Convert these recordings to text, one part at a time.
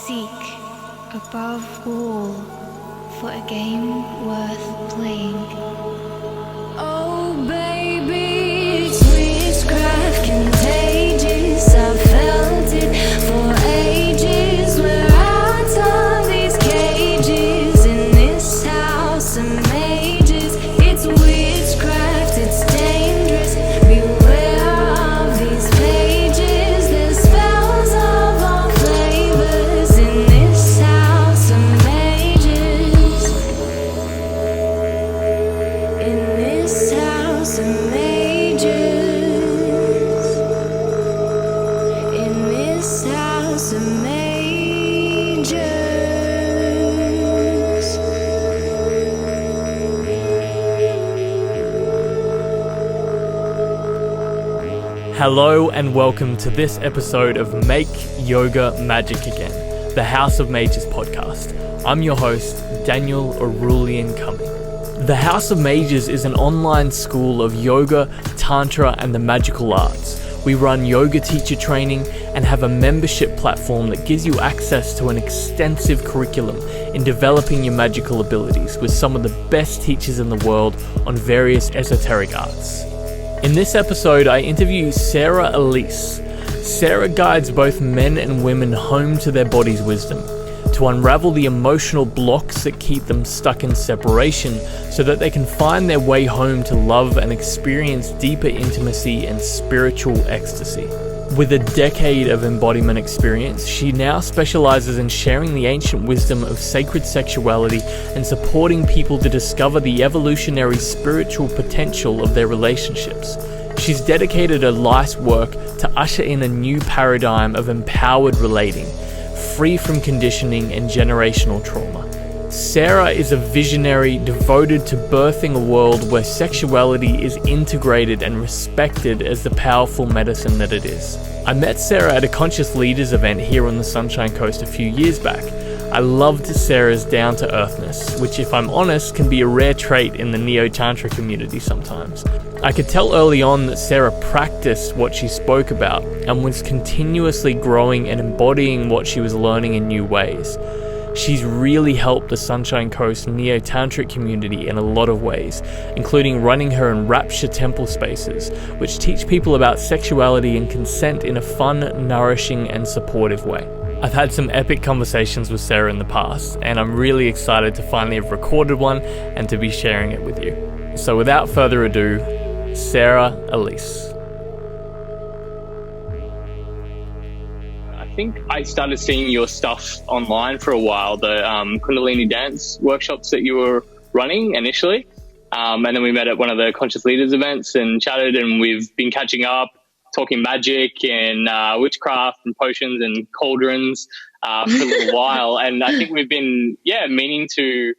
seek, above all, for a game worth playing. Oh baby, it's witchcraft contagious. I felt it for ages. We're out of these cages in this house of mages. It's witchcraft, it's dangerous. Beware of these pages. There's spells of all flavors in this house of mages. In this house of mages. In this house of mages. Hello and welcome to this episode of Make Yoga Magic Again, the House of Mages podcast. I'm your host, Daniel Aurelian Cumming. The House of Mages is an online school of yoga, tantra, and the magical arts. We run yoga teacher training and have a membership platform that gives you access to an extensive curriculum in developing your magical abilities with some of the best teachers in the world on various esoteric arts. In this episode, I interview Sara Elice. Sara guides both men and women home to their body's wisdom, to unravel the emotional blocks that keep them stuck in separation so that they can find their way home to love and experience deeper intimacy and spiritual ecstasy. With a decade of embodiment experience, she now specialises in sharing the ancient wisdom of sacred sexuality and supporting people to discover the evolutionary spiritual potential of their relationships. She's dedicated her life's work to usher in a new paradigm of empowered relating, free from conditioning and generational trauma. Sara is a visionary devoted to birthing a world where sexuality is integrated and respected as the powerful medicine that it is. I met Sara at a Conscious Leaders event here on the Sunshine Coast a few years back. I loved Sara's down-to-earthness, which, if I'm honest, can be a rare trait in the Neo-Tantra community sometimes. I could tell early on that Sara practiced what she spoke about and was continuously growing and embodying what she was learning in new ways. She's really helped the Sunshine Coast Neo-Tantric community in a lot of ways, including running her Enrapture temple spaces, which teach people about sexuality and consent in a fun, nourishing, and supportive way. I've had some epic conversations with Sara in the past, and I'm really excited to finally have recorded one and to be sharing it with you. So without further ado, Sara Elice. I think I started seeing your stuff online for a while, the Kundalini dance workshops that you were running initially. And then we met at one of the Conscious Leaders events and chatted, and we've been catching up, talking magic and witchcraft and potions and cauldrons for a little while. And I think we've been, meaning to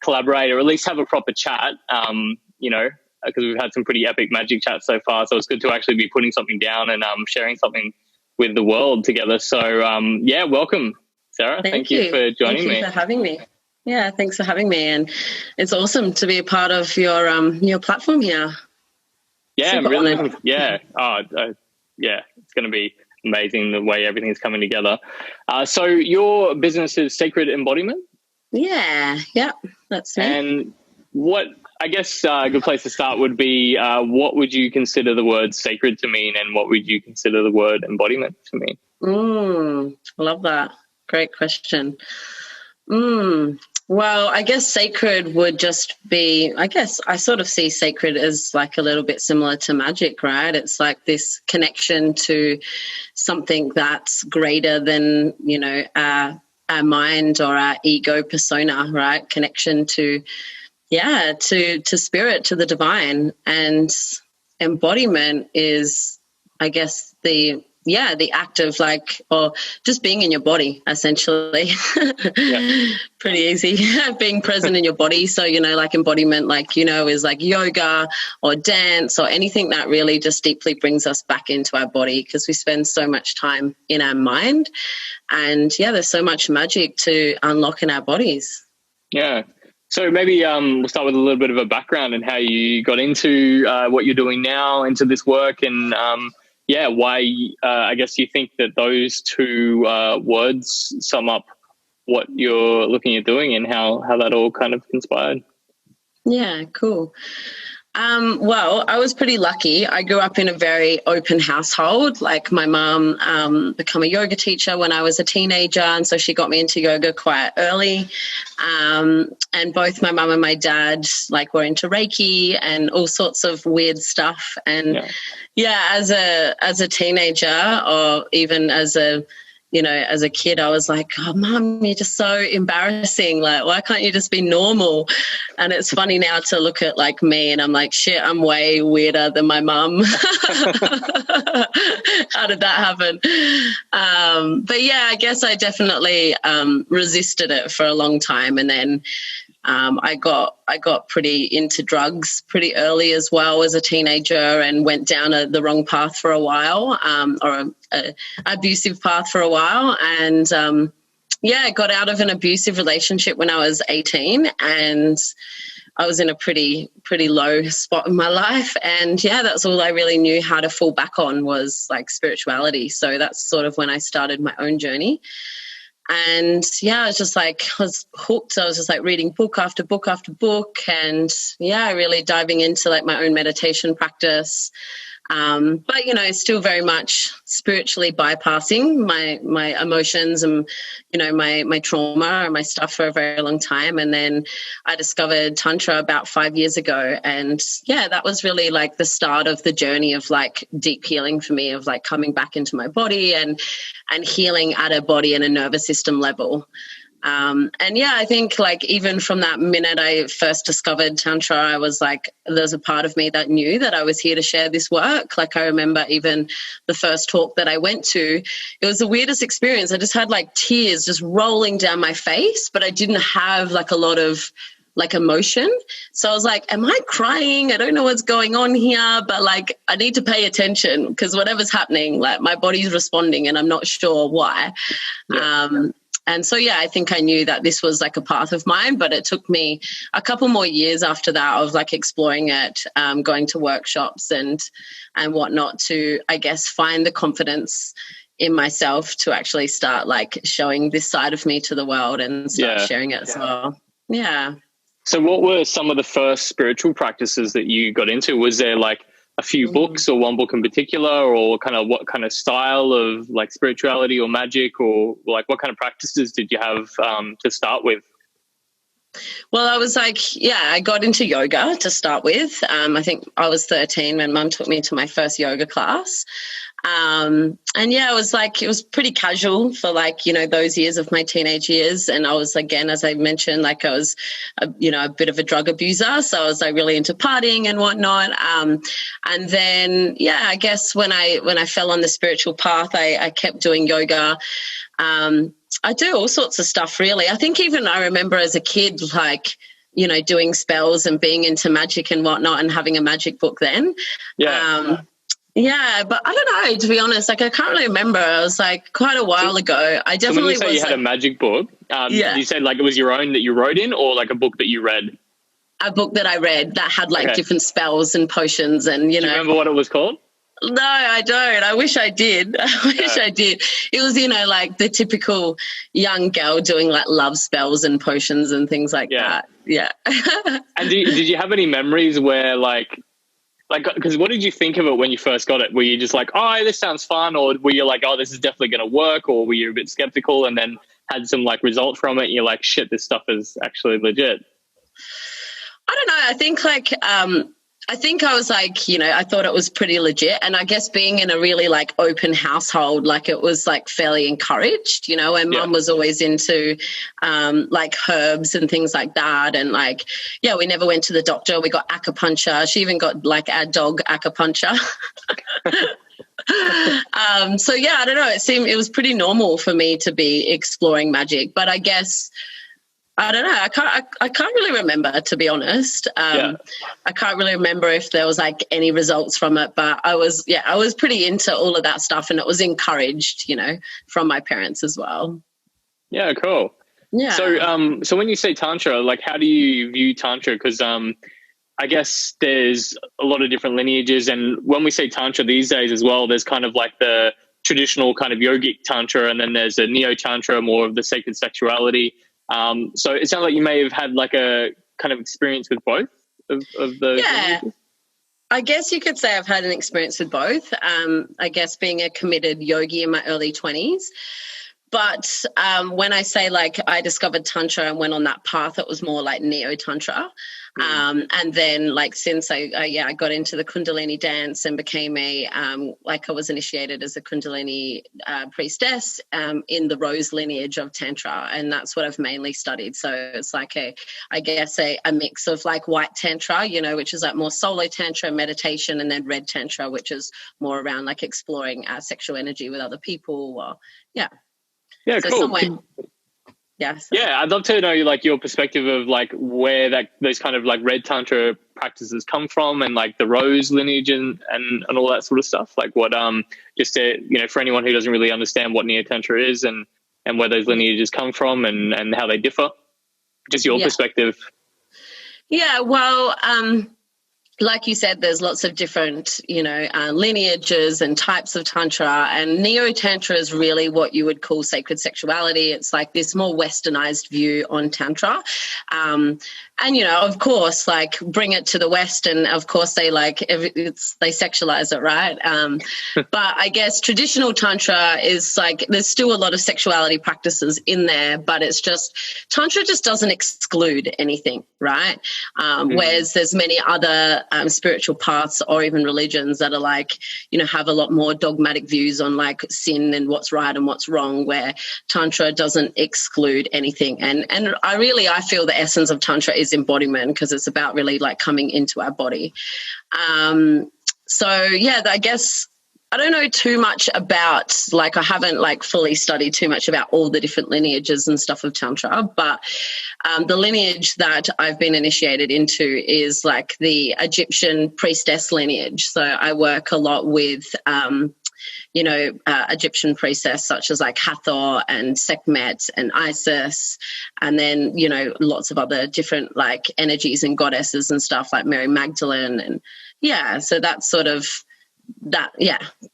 collaborate or at least have a proper chat, because we've had some pretty epic magic chats so far. So it's good to actually be putting something down and sharing something with the world together. So, welcome, Sara. Thank you for joining me. Thank you for having me. Yeah, thanks for having me. And it's awesome to be a part of your platform here. Yeah, Super really. honored. Yeah. It's going to be amazing the way everything's coming together. So your business is Sacred Embodiment? Yeah, that's me. And what, I guess a good place to start would be, what would you consider the word sacred to mean, and what would you consider the word embodiment to mean? Love that. Great question. Well, I guess sacred would just be, I sort of see sacred as like a little bit similar to magic, right? It's like this connection to something that's greater than, our mind or our ego persona, right? Connection to spirit, to the divine. And embodiment is, I guess, the act of or just being in your body, essentially. Pretty easy. Being present in your body. So, embodiment, is like yoga or dance or anything that really just deeply brings us back into our body, because we spend so much time in our mind. And there's so much magic to unlock in our bodies. Yeah. So maybe we'll start with a little bit of a background and how you got into what you're doing now, into this work, and why I guess you think that those two words sum up what you're looking at doing and how that all kind of conspired. Yeah, cool. Well, I was pretty lucky. I grew up in a very open household. Like my mum became a yoga teacher when I was a teenager, and so she got me into yoga quite early. And both my mum and my dad were into Reiki and all sorts of weird stuff. And as a teenager, or even as a kid, I was like, oh, Mum, you're just so embarrassing. Why can't you just be normal? And it's funny now to look at me and I'm like, shit, I'm way weirder than my mum. How did that happen? But yeah, I guess I definitely resisted it for a long time. And then I got pretty into drugs pretty early as well as a teenager, and went down the wrong path for a while, or a abusive path for a while, and got out of an abusive relationship when I was 18, and I was in a pretty low spot in my life, and that's all I really knew how to fall back on was spirituality. So that's sort of when I started my own journey. And I was just I was hooked. I was just reading book after book after book, and really diving into my own meditation practice. But still very much spiritually bypassing my emotions and my trauma and my stuff for a very long time. And then I discovered Tantra about 5 years ago, and that was really the start of the journey of deep healing for me, of coming back into my body and healing at a body and a nervous system level. I think even from that minute I first discovered Tantra, I was there's a part of me that knew that I was here to share this work. I remember even the first talk that I went to, it was the weirdest experience. I just had tears just rolling down my face, but I didn't have a lot of emotion. So I was am I crying? I don't know what's going on here, but I need to pay attention because whatever's happening, my body's responding and I'm not sure why. Yeah. And so, I think I knew that this was a path of mine, but it took me a couple more years after that of exploring it, going to workshops and whatnot to, I guess, find the confidence in myself to actually start showing this side of me to the world and start sharing it as well. Yeah. So what were some of the first spiritual practices that you got into? Was there a few books or one book in particular, or what kind of style of spirituality or magic, or what kind of practices did you have to start with? Well, I was I got into yoga to start with. I think I was 13 when Mum took me to my first yoga class. It was pretty casual for those years of my teenage years. And I was, again, as I mentioned, I was, a bit of a drug abuser. So I was really into partying and whatnot. And then, I guess when I fell on the spiritual path, I kept doing yoga. I do all sorts of stuff, really. I think even I remember as a kid, doing spells and being into magic and whatnot and having a magic book then. Yeah. But I don't know, to be honest, I can't really remember. It was quite a while ago. I definitely so when you say you had a magic book, did you say it was your own that you wrote in, or a book that you read? A book that I read that had different spells and potions and, Do you remember what it was called? No, I don't. I wish I did. I did. It was, the typical young girl doing love spells and potions and things like that. Yeah. And did you have any memories where because what did you think of it when you first got it? Were you just oh, this sounds fun? Or were you oh, this is definitely going to work? Or were you a bit skeptical and then had some result from it and you're shit, this stuff is actually legit? I don't know. I think I was I thought it was pretty legit. And I guess being in a really open household, it was fairly encouraged, and Mum was always into herbs and things like that. And we never went to the doctor. We got acupuncture. She even got our dog acupuncture. I don't know. It was pretty normal for me to be exploring magic, but I guess I don't know. I can't really remember, to be honest. I can't really remember if there was any results from it, but I was pretty into all of that stuff, and it was encouraged, from my parents as well. Yeah, cool. Yeah. So when you say Tantra, how do you view Tantra? Because I guess there's a lot of different lineages. And when we say Tantra these days as well, there's kind of like the traditional kind of yogic Tantra, and then there's a Neo-Tantra, more of the sacred sexuality. So it sounds like you may have had like a kind of experience with both of those. Yeah. Lineages. I guess you could say I've had an experience with both. I guess being a committed yogi in my early 20s. But when I say like I discovered Tantra and went on that path, it was more like Neo-Tantra. And then like since I got into the Kundalini dance and became I was initiated as a Kundalini priestess in the rose lineage of Tantra. And that's what I've mainly studied. So it's like a mix of like white Tantra, which is like more solo Tantra, meditation, and then red Tantra, which is more around like exploring sexual energy with other people. Yeah, so cool. Yeah, I'd love to know like your perspective of like where those kind of like red Tantra practices come from, and like the rose lineage and all that sort of stuff. Like what just to, for anyone who doesn't really understand what Neo-Tantra is and where those lineages come from and how they differ. Just your perspective. Yeah, well, like you said, there's lots of different, lineages and types of Tantra, and Neo-Tantra is really what you would call sacred sexuality. It's like this more westernized view on Tantra. And, of course, like bring it to the West, and of course they they sexualize it, right? But I guess traditional Tantra is like, there's still a lot of sexuality practices in there, but it's just, Tantra just doesn't exclude anything, right? Whereas there's many other spiritual paths or even religions that are like, have a lot more dogmatic views on like sin and what's right and what's wrong, where Tantra doesn't exclude anything. And I feel the essence of Tantra is embodiment, because it's about really like coming into our body. I guess I don't know too much about, like, I haven't like fully studied too much about all the different lineages and stuff of Tantra, but the lineage that I've been initiated into is like the Egyptian priestess lineage. So I work a lot with Egyptian priestess such as like Hathor and Sekhmet and Isis, and then, lots of other different like energies and goddesses and stuff like Mary Magdalene. And so that's sort of that.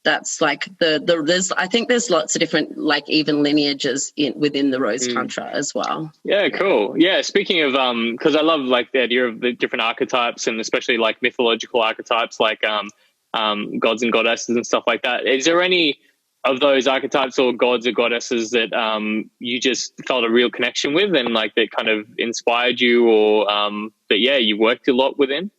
That's like I think there's lots of different like even lineages within the Rose Tantra as well. Yeah, cool. Yeah, speaking of because I love like the idea of the different archetypes, and especially like mythological archetypes like gods and goddesses and stuff like that. Is there any of those archetypes or gods or goddesses that you just felt a real connection with, and like that kind of inspired you, or that you worked a lot within?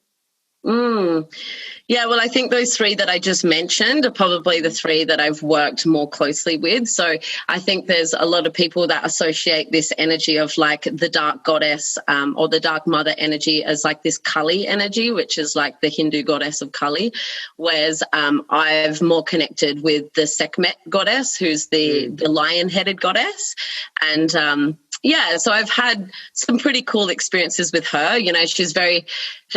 Yeah, well, I think those three that I just mentioned are probably the three that I've worked more closely with. So I think there's a lot of people that associate this energy of like the dark goddess or the dark mother energy as like this Kali energy, which is like the Hindu goddess of Kali, whereas I've more connected with the Sekhmet goddess, who's the lion-headed goddess. And so I've had some pretty cool experiences with her. She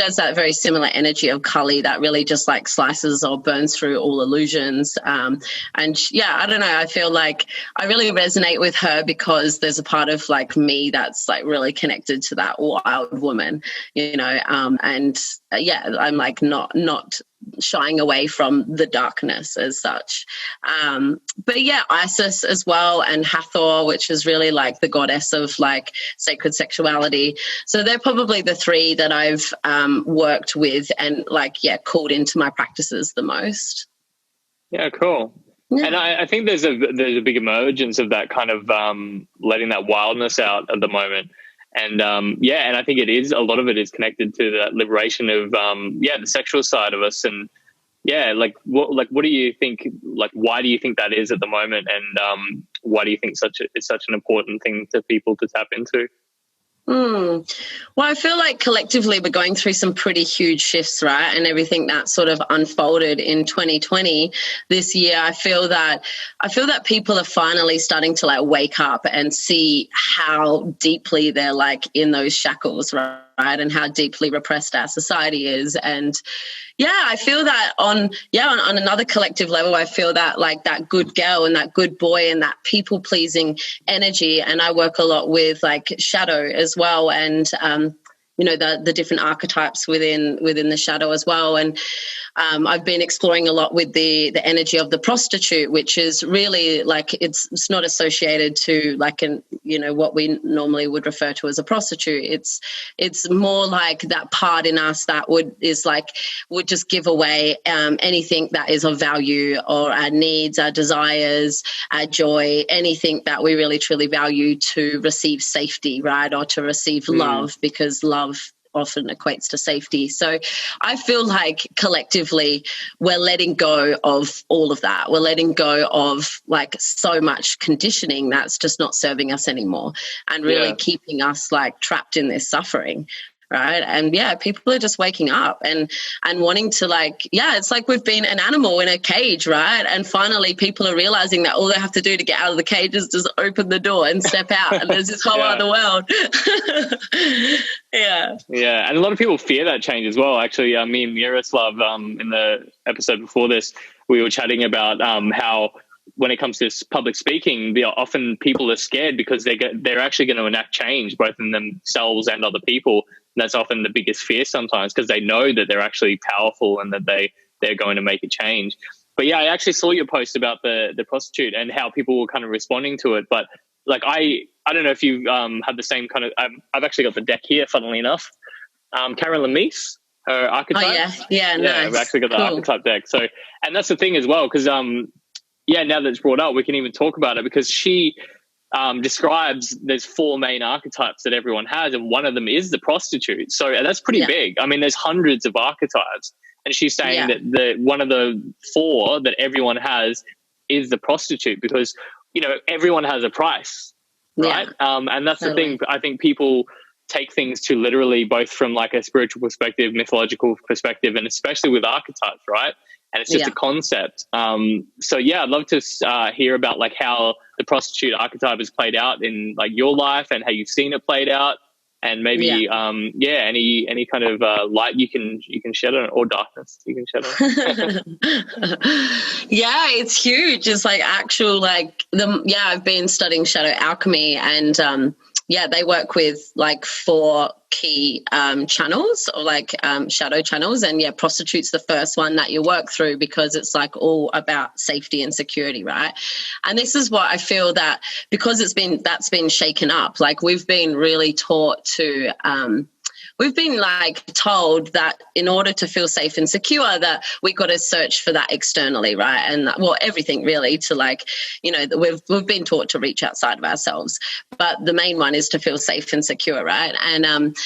has that very similar energy of Kali that really just like slices or burns through all illusions. I don't know. I feel like I really resonate with her because there's a part of like me that's like really connected to that wild woman, I'm like not shying away from the darkness as such. Isis as well, and Hathor, which is really like the goddess of like sacred sexuality. So they're probably the three that I've worked with and called into my practices the most. Yeah, cool. Yeah. And I think there's a big emergence of that kind of letting that wildness out at the moment. And and I think a lot of it is connected to that liberation of the sexual side of us. And what do you think, like why do you think that is at the moment, and why do you think it's such an important thing to people to tap into? Well, I feel like collectively we're going through some pretty huge shifts, right? And everything that sort of unfolded in 2020 this year, I feel that people are finally starting to like wake up and see how deeply they're like in those shackles, right? And how deeply repressed our society is. And I feel that on another collective level, I feel that like that good girl and that good boy and that people pleasing energy. And I work a lot with like shadow as well. And the different archetypes within the shadow as well. And I've been exploring a lot with the energy of the prostitute, which is really like it's not associated to like what we normally would refer to as a prostitute. It's more like that part in us that would just give away anything that is of value, or our needs, our desires, our joy, anything that we really truly value, to receive safety, right, or to receive love, because love often equates to safety. So I feel like collectively we're letting go of all of that. We're letting go of like so much conditioning that's just not serving us anymore, and really keeping us like trapped in this suffering. Right. And people are just waking up and wanting to it's like we've been an animal in a cage, right? And finally people are realizing that all they have to do to get out of the cage is just open the door and step out, and there's this whole other world. Yeah. And a lot of people fear that change as well. Actually, me and Miroslav, in the episode before this, we were chatting about how when it comes to public speaking, often people are scared because they're actually going to enact change, both in themselves and other people. And that's often the biggest fear sometimes, because they know that they're actually powerful and that they're going to make a change. But I actually saw your post about the prostitute and how people were kind of responding to it. But like, I don't know if you have the same kind of, I've actually got the deck here, funnily enough. Karen Elice, her archetype. Oh, yeah, nice. I've actually got the archetype deck. So, and that's the thing as well, because now that it's brought up, we can even talk about it, because she describes there's 4 main archetypes that everyone has, and one of them is the prostitute. So that's pretty big. I mean, there's hundreds of archetypes, and she's saying that one of the 4 that everyone has is the prostitute, because everyone has a price, right? And that's the thing. I think people take things too literally, both from like a spiritual perspective, mythological perspective, and especially with archetypes, right? And it's just a concept. So I'd love to hear about like how the prostitute archetype has played out in like your life, and how you've seen it played out, and maybe any kind of light you can shed on it, or darkness you can shed on it. It's huge. It's like actual I've been studying shadow alchemy, and they work with like 4 key channels, or like shadow channels, and prostitute's the first one that you work through, because it's like all about safety and security, right? And this is what I feel, that because that's been shaken up, like we've been really taught to we've been like told that in order to feel safe and secure, that we got to search for that externally, right? And everything really, to we've been taught to reach outside of ourselves, but the main one is to feel safe and secure, right? And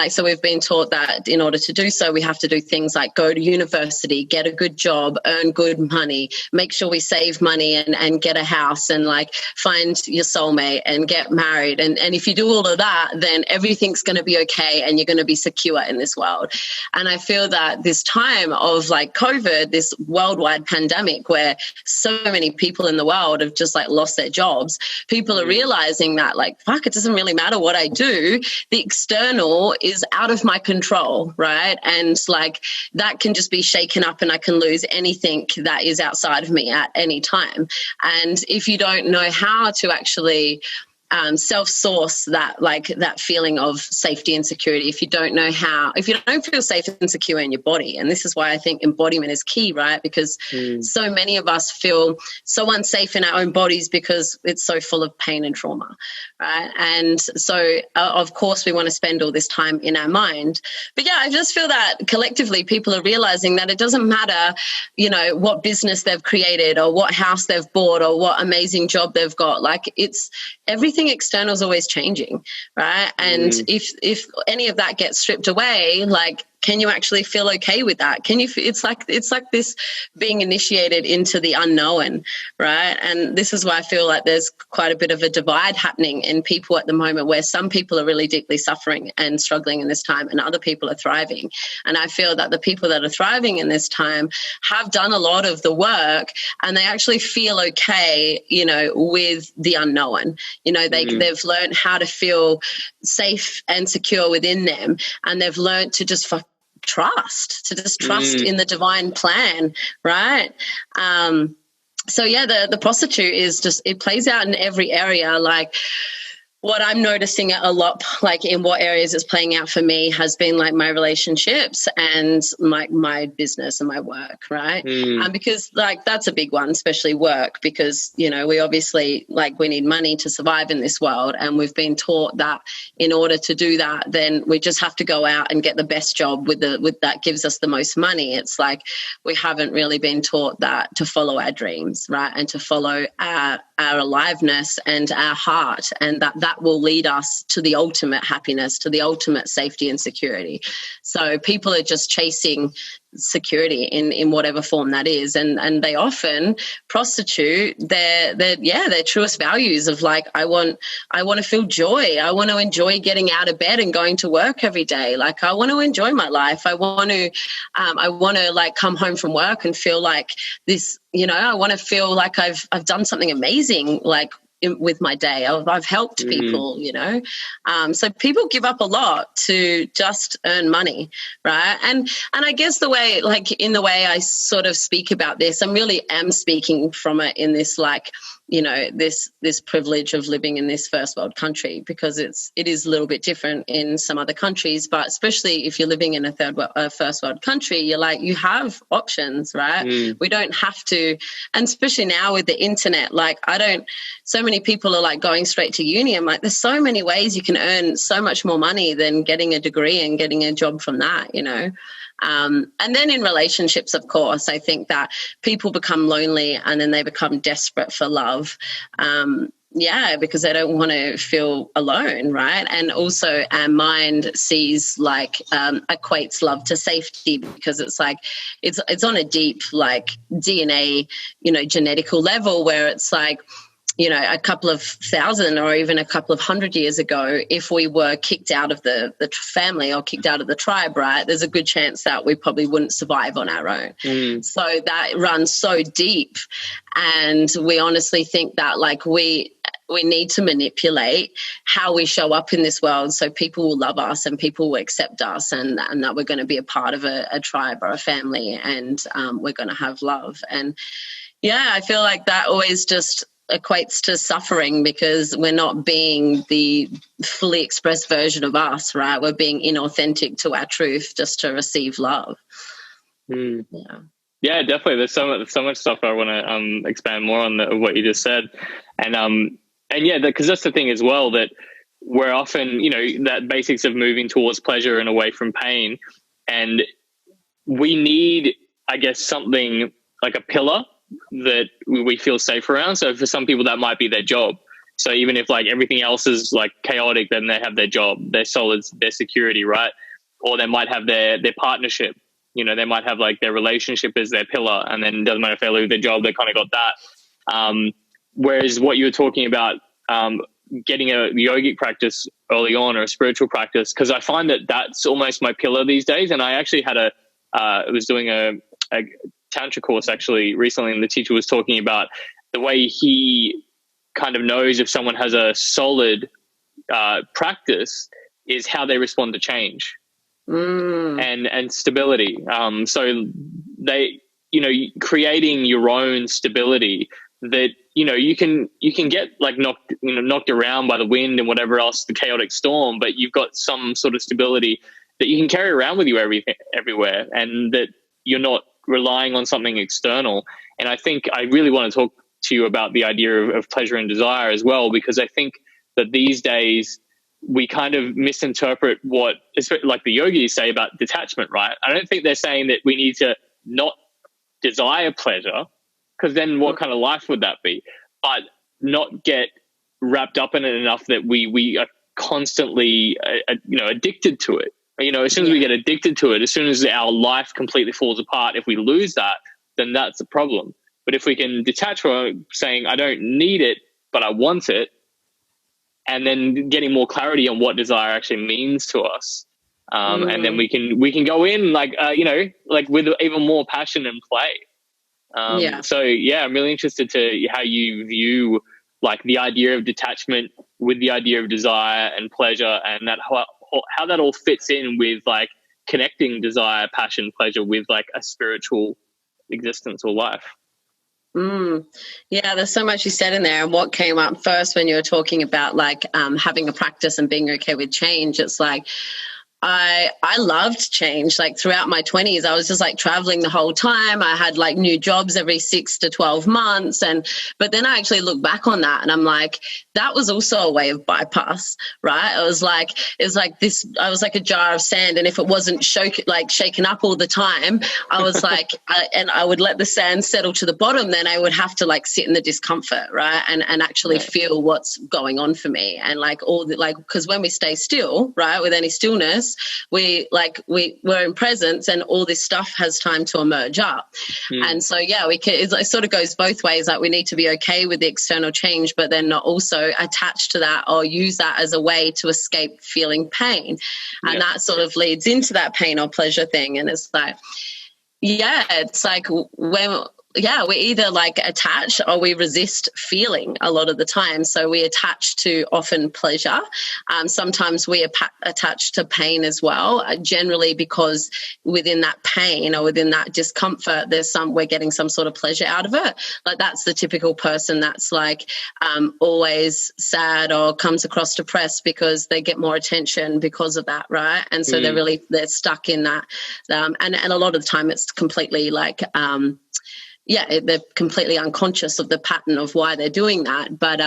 so we've been taught that in order to do so, we have to do things like go to university, get a good job, earn good money, make sure we save money and get a house, and like find your soulmate and get married. And if you do all of that, then everything's going to be okay, and you're going to be secure in this world. And I feel that this time of like COVID, this worldwide pandemic where so many people in the world have just like lost their jobs, people are realizing that like, fuck, it doesn't really matter what I do. The external is out of my control, right? And like that can just be shaken up, and I can lose anything that is outside of me at any time. And if you don't know how to actually self-source that feeling of safety and security, if you don't feel safe and secure in your body. And this is why I think embodiment is key, right? Because so many of us feel so unsafe in our own bodies because it's so full of pain and trauma, right? And so of course we want to spend all this time in our mind. But I just feel that collectively people are realizing that it doesn't matter, what business they've created, or what house they've bought, or what amazing job they've got. Like, it's everything external is always changing, right? And if any of that gets stripped away, like, can you actually feel okay with that? It's like this being initiated into the unknown, right? And this is why I feel like there's quite a bit of a divide happening in people at the moment, where some people are really deeply suffering and struggling in this time, and other people are thriving. And I feel that the people that are thriving in this time have done a lot of the work, and they actually feel okay, with the unknown. They've learned how to feel safe and secure within them, and they've learned to just trust in the divine plan, right? The prostitute is just, it plays out in every area. Like, what I'm noticing a lot, like in what areas it's playing out for me, has been like my relationships and my business and my work, right? Because like that's a big one, especially work, because, you know, we obviously like we need money to survive in this world, and we've been taught that in order to do that, then we just have to go out and get the best job with that gives us the most money. It's like we haven't really been taught that to follow our dreams, right, and to follow our aliveness and our heart, and that will lead us to the ultimate happiness, to the ultimate safety and security. So people are just chasing security in whatever form that is, and they often prostitute their truest values of like, I want to feel joy, I want to enjoy getting out of bed and going to work every day, like I want to enjoy my life, I want to like come home from work and feel like this, you know, I want to feel like I've done something amazing, like with my day, I've helped people, you know. So people give up a lot to just earn money, right? And I guess the way I sort of speak about this, I really am speaking from it in this, like, you know, this privilege of living in this first world country, because it is a little bit different in some other countries, but especially if you're living in a first world country, you're like, you have options, right? We don't have to, and especially now with the internet, like so many people are like going straight to uni. I'm like, there's so many ways you can earn so much more money than getting a degree and getting a job from that, you know. And then in relationships, of course, I think that people become lonely and then they become desperate for love. Because they don't want to feel alone, right? And also our mind sees like equates love to safety, because it's like it's on a deep like DNA, you know, genetical level, where it's like, you know, a couple of thousand or even a couple of 100 years ago, if we were kicked out of the family or kicked out of the tribe, right, there's a good chance that we probably wouldn't survive on our own. So that runs so deep. And we honestly think that like we need to manipulate how we show up in this world so people will love us and people will accept us, and that we're going to be a part of a tribe or a family, and we're going to have love. And yeah, I feel like that always just equates to suffering, because we're not being the fully expressed version of us, right? We're being inauthentic to our truth just to receive love. Yeah, definitely. There's so much stuff I want to expand more on what you just said, and yeah, because that's the thing as well, that we're often, you know, that basics of moving towards pleasure and away from pain, and we need, I guess, something like a pillar that we feel safe around. So for some people that might be their job. So even if like everything else is like chaotic, then they have their job, their solid, their security, right? Or they might have their partnership, you know, they might have like their relationship as their pillar, and then it doesn't matter if they lose their job, they kind of got that. Whereas what you were talking about, getting a yogic practice early on, or a spiritual practice, because I find that that's almost my pillar these days. And I actually had was doing a Tantra course actually recently, and the teacher was talking about the way he kind of knows if someone has a solid practice is how they respond to change and stability. So they, you know, creating your own stability that, you know, you can get like knocked around by the wind and whatever else, the chaotic storm, but you've got some sort of stability that you can carry around with you everywhere, and that you're not relying on something external. And I think I really want to talk to you about the idea of pleasure and desire as well, because I think that these days we kind of misinterpret what, like the yogis say about detachment, right? I don't think they're saying that we need to not desire pleasure, because then what kind of life would that be? But not get wrapped up in it enough that we are constantly, addicted to it. You know, as soon as we get addicted to it, as soon as our life completely falls apart, if we lose that, then that's a problem. But if we can detach from saying, I don't need it, but I want it, and then getting more clarity on what desire actually means to us, and then we can go in like with even more passion and play. So yeah, I'm really interested to how you view like the idea of detachment with the idea of desire and pleasure, and that how that all fits in with like connecting desire, passion, pleasure with like a spiritual existence or life. Yeah, there's so much you said in there. And what came up first when you were talking about like having a practice and being okay with change, it's like I loved change. Like throughout my 20s, I was just like traveling the whole time. I had like new jobs every 6 to 12 months. But then I actually look back on that and I'm like, that was also a way of bypass, right? It was like this, I was like a jar of sand. And if it wasn't shaken up all the time, I was like, and I would let the sand settle to the bottom, then I would have to like sit in the discomfort, right? And actually feel what's going on for me. And like because when we stay still, right, with any stillness, we're in presence and all this stuff has time to emerge up. And so it sort of goes both ways. Like we need to be okay with the external change, but then not also attached to that or use that as a way to escape feeling pain. And that sort of leads into that pain or pleasure thing. And it's like, it's like we either like attach or we resist feeling a lot of the time. So we attach to often pleasure. Sometimes we attach to pain as well, generally because within that pain or within that discomfort, we're getting some sort of pleasure out of it. Like that's the typical person that's like always sad or comes across depressed because they get more attention because of that, right? And so they're stuck in that. And a lot of the time it's completely like they're completely unconscious of the pattern of why they're doing that. But,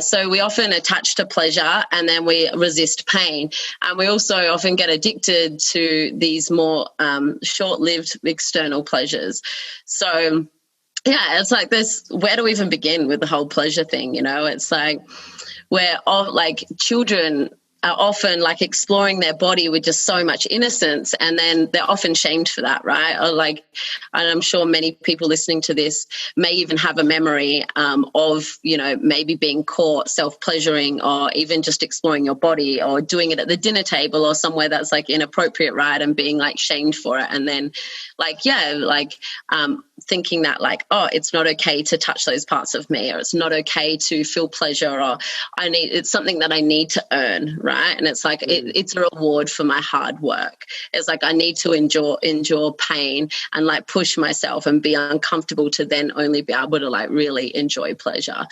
so we often attach to pleasure and then we resist pain. And we also often get addicted to these more short-lived external pleasures. So, it's like this, where do we even begin with the whole pleasure thing? You know, it's like we're all like children are often like exploring their body with just so much innocence, and then they're often shamed for that, right? Or like, and I'm sure many people listening to this may even have a memory of, you know, maybe being caught self-pleasuring or even just exploring your body or doing it at the dinner table or somewhere that's like inappropriate, right? And being like shamed for it. And then thinking that like, oh, it's not okay to touch those parts of me, or it's not okay to feel pleasure, or it's something that I need to earn, right? And it's like it's a reward for my hard work. It's like I need to endure pain and like push myself and be uncomfortable to then only be able to like really enjoy pleasure.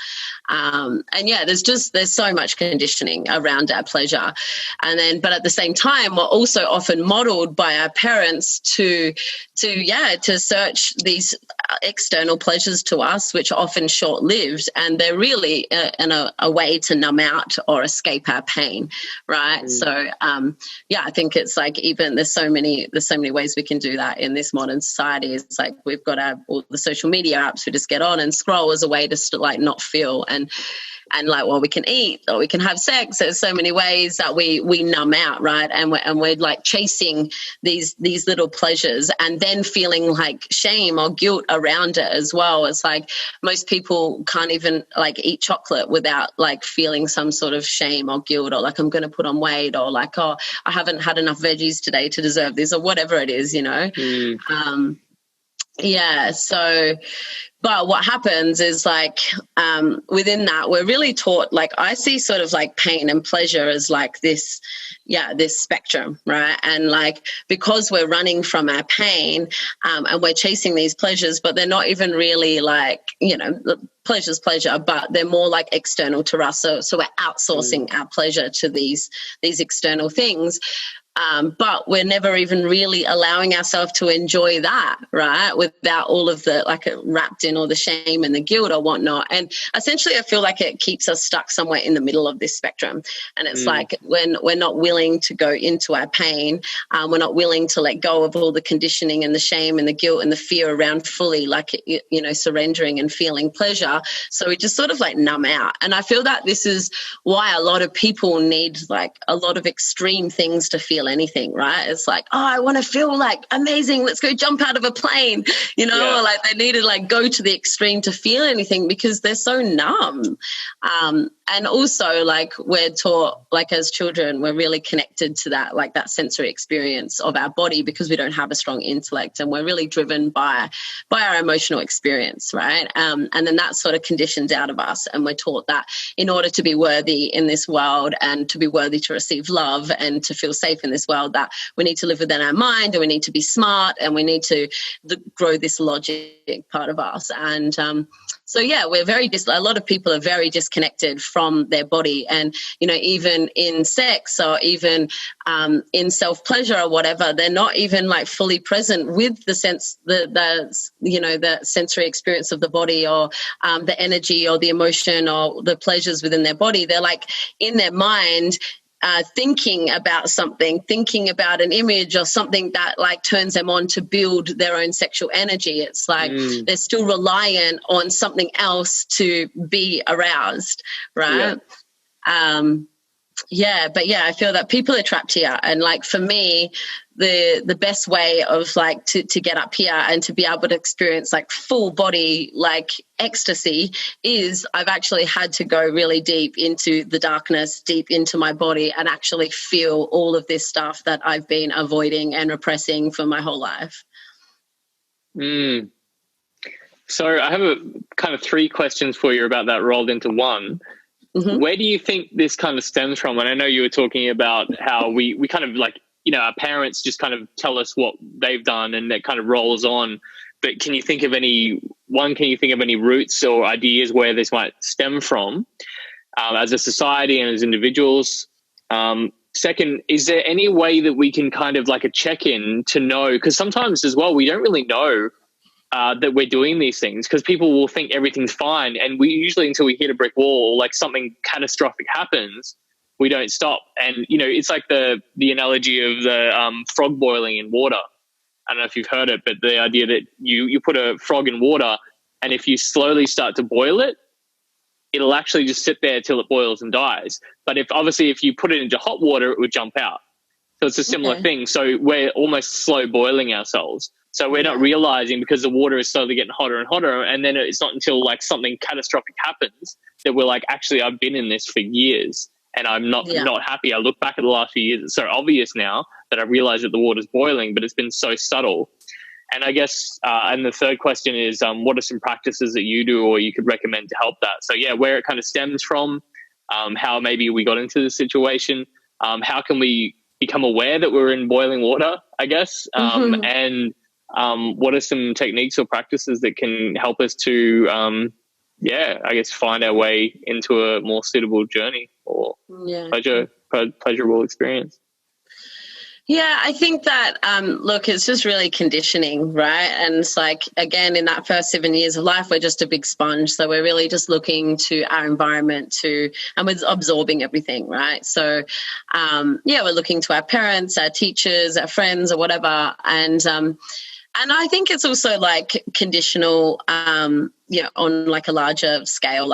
There's so much conditioning around our pleasure. And then, but at the same time, we're also often modeled by our parents to search these external pleasures to us, which are often short-lived, and they're really a way to numb out or escape our pain, right? So I think it's like, even there's so many ways we can do that in this modern society. It's like we've got all the social media apps, we just get on and scroll as a way to like not feel, and like, well, we can eat or we can have sex. There's so many ways that we numb out, right? And we're like chasing these little pleasures and then feeling like shame or guilt around it as well. It's like most people can't even like eat chocolate without like feeling some sort of shame or guilt, or like I'm going to put on weight, or like, oh, I haven't had enough veggies today to deserve this, or whatever it is, you know? But what happens is like within that, we're really taught, like I see sort of like pain and pleasure as like this spectrum, right? And like because we're running from our pain and we're chasing these pleasures, but they're not even really like, you know, pleasure's pleasure, but they're more like external to us. So we're outsourcing our pleasure to these external things. But we're never even really allowing ourselves to enjoy that, right? Without all of the, like, wrapped in all the shame and the guilt or whatnot. And essentially I feel like it keeps us stuck somewhere in the middle of this spectrum. And it's like when we're not willing to go into our pain, we're not willing to let go of all the conditioning and the shame and the guilt and the fear around fully, like, you know, surrendering and feeling pleasure. So we just sort of like numb out. And I feel that this is why a lot of people need like a lot of extreme things to feel anything, right? It's like, oh, I want to feel like amazing, let's go jump out of a plane, you know, or like they need to like go to the extreme to feel anything because they're so numb. And also, like, we're taught, like, as children, we're really connected to that, like, that sensory experience of our body because we don't have a strong intellect, and we're really driven by our emotional experience, right? And then that's sort of conditioned out of us, and we're taught that in order to be worthy in this world and to be worthy to receive love and to feel safe in this world, that we need to live within our mind and we need to be smart and we need to grow this logic part of us. And so, yeah, we're a lot of people are very disconnected from their body. And, you know, even in sex or even in self-pleasure or whatever, they're not even like fully present with the sense, the sensory experience of the body, or the energy or the emotion or the pleasures within their body. They're like in their mind, thinking about something, thinking about an image or something that like turns them on to build their own sexual energy. It's like they're still reliant on something else to be aroused, right? I feel that people are trapped here. And like for me, the best way of like to get up here and to be able to experience like full body like ecstasy is I've actually had to go really deep into the darkness, deep into my body, and actually feel all of this stuff that I've been avoiding and repressing for my whole life. So I have a kind of 3 questions for you about that rolled into one. Where do you think this kind of stems from? And I know you were talking about how we kind of like, you know, our parents just kind of tell us what they've done and that kind of rolls on. But can you think of any roots or ideas where this might stem from as a society and as individuals? Second, is there any way that we can kind of like a check-in to know? Because sometimes as well, we don't really know that we're doing these things, because people will think everything's fine, and we usually, until we hit a brick wall or like something catastrophic happens, we don't stop. And you know, it's like the analogy of the frog boiling in water. I don't know if you've heard it, but the idea that you put a frog in water, and if you slowly start to boil it, it'll actually just sit there till it boils and dies. But if you put it into hot water, it would jump out. So it's a similar thing. So we're almost slow boiling ourselves. So we're not realizing, because the water is slowly getting hotter and hotter. And then it's not until like something catastrophic happens that we're like, actually, I've been in this for years and I'm not happy. I look back at the last few years. It's so obvious now that I realize that the water's boiling, but it's been so subtle. And I guess, and the third question is, what are some practices that you do or you could recommend to help that? So yeah, where it kind of stems from, how maybe we got into this situation, how can we become aware that we're in boiling water, I guess, and what are some techniques or practices that can help us to, find our way into a more suitable journey or pleasurable experience? Yeah, I think that, look, it's just really conditioning, right? And it's like, again, in that first 7 years of life, we're just a big sponge. So we're really just looking to our environment and we're absorbing everything, right? So, we're looking to our parents, our teachers, our friends or whatever. And I think it's also like conditional, on like a larger scale,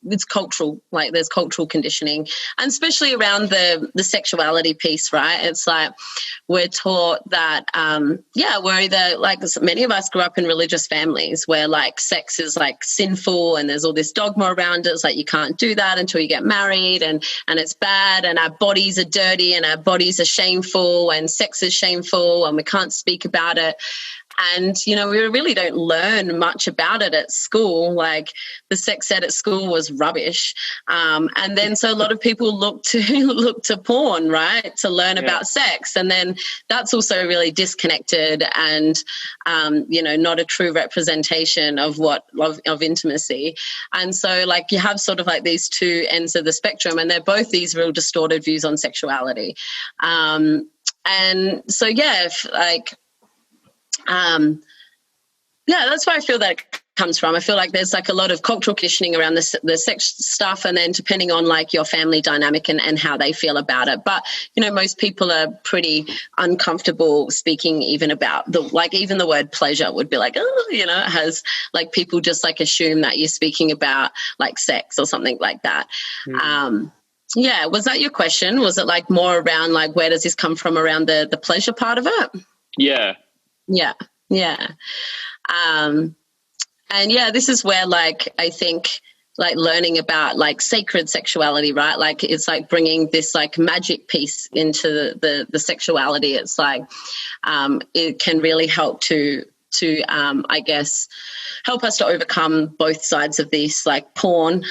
it's cultural, like there's cultural conditioning, and especially around the sexuality piece, right? It's like we're taught that, we're either like, many of us grew up in religious families where like sex is like sinful and there's all this dogma around it. It's like you can't do that until you get married and it's bad, and our bodies are dirty and our bodies are shameful and sex is shameful and we can't speak about it. And, you know, we really don't learn much about it at school. Like the sex ed at school was rubbish. And then so a lot of people look to porn, right, to learn about sex. And then that's also really disconnected and, not a true representation of of intimacy. And so like you have sort of like these two ends of the spectrum, and they're both these real distorted views on sexuality. And so, that's where I feel that it comes from. I feel like there's like a lot of cultural conditioning around the sex stuff, and then depending on like your family dynamic and how they feel about it. But, you know, most people are pretty uncomfortable speaking even about even the word pleasure would be like, it has like people just like assume that you're speaking about like sex or something like that. Was that your question? Was it like more around like where does this come from around the pleasure part of it? Yeah. This is where like I think like learning about like sacred sexuality, right? Like it's like bringing this like magic piece into the sexuality. It's like it can really help to to I guess help us to overcome both sides of this, like porn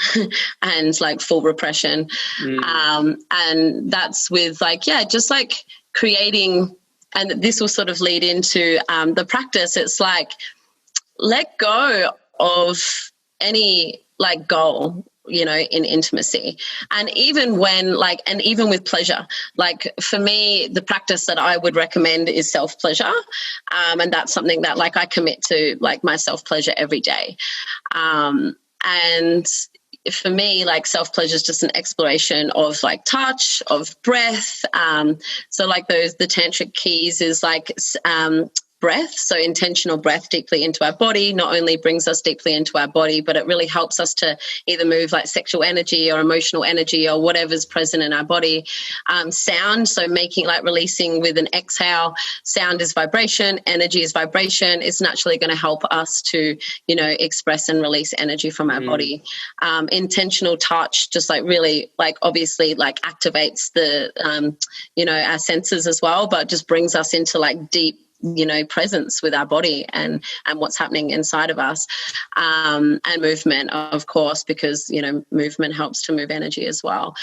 and like full repression. And that's with like, just like creating, and this will sort of lead into the practice. It's like, let go of any like goal, you know, in intimacy. And even when like, and even with pleasure, like for me, the practice that I would recommend is self-pleasure. And that's something that like I commit to, like my self-pleasure every day. And for me, like self-pleasure is just an exploration of like touch, of breath. So like the tantric keys is like breath. So intentional breath deeply into our body not only brings us deeply into our body, but it really helps us to either move like sexual energy or emotional energy or whatever's present in our body. Sound, so making like releasing with an exhale. Sound is vibration, energy is vibration. It's naturally going to help us to, you know, express and release energy from our body. Intentional touch just like really like obviously like activates the, you know, our senses as well, but just brings us into like deep, you know, presence with our body and what's happening inside of us, and movement, of course, because, you know, movement helps to move energy as well.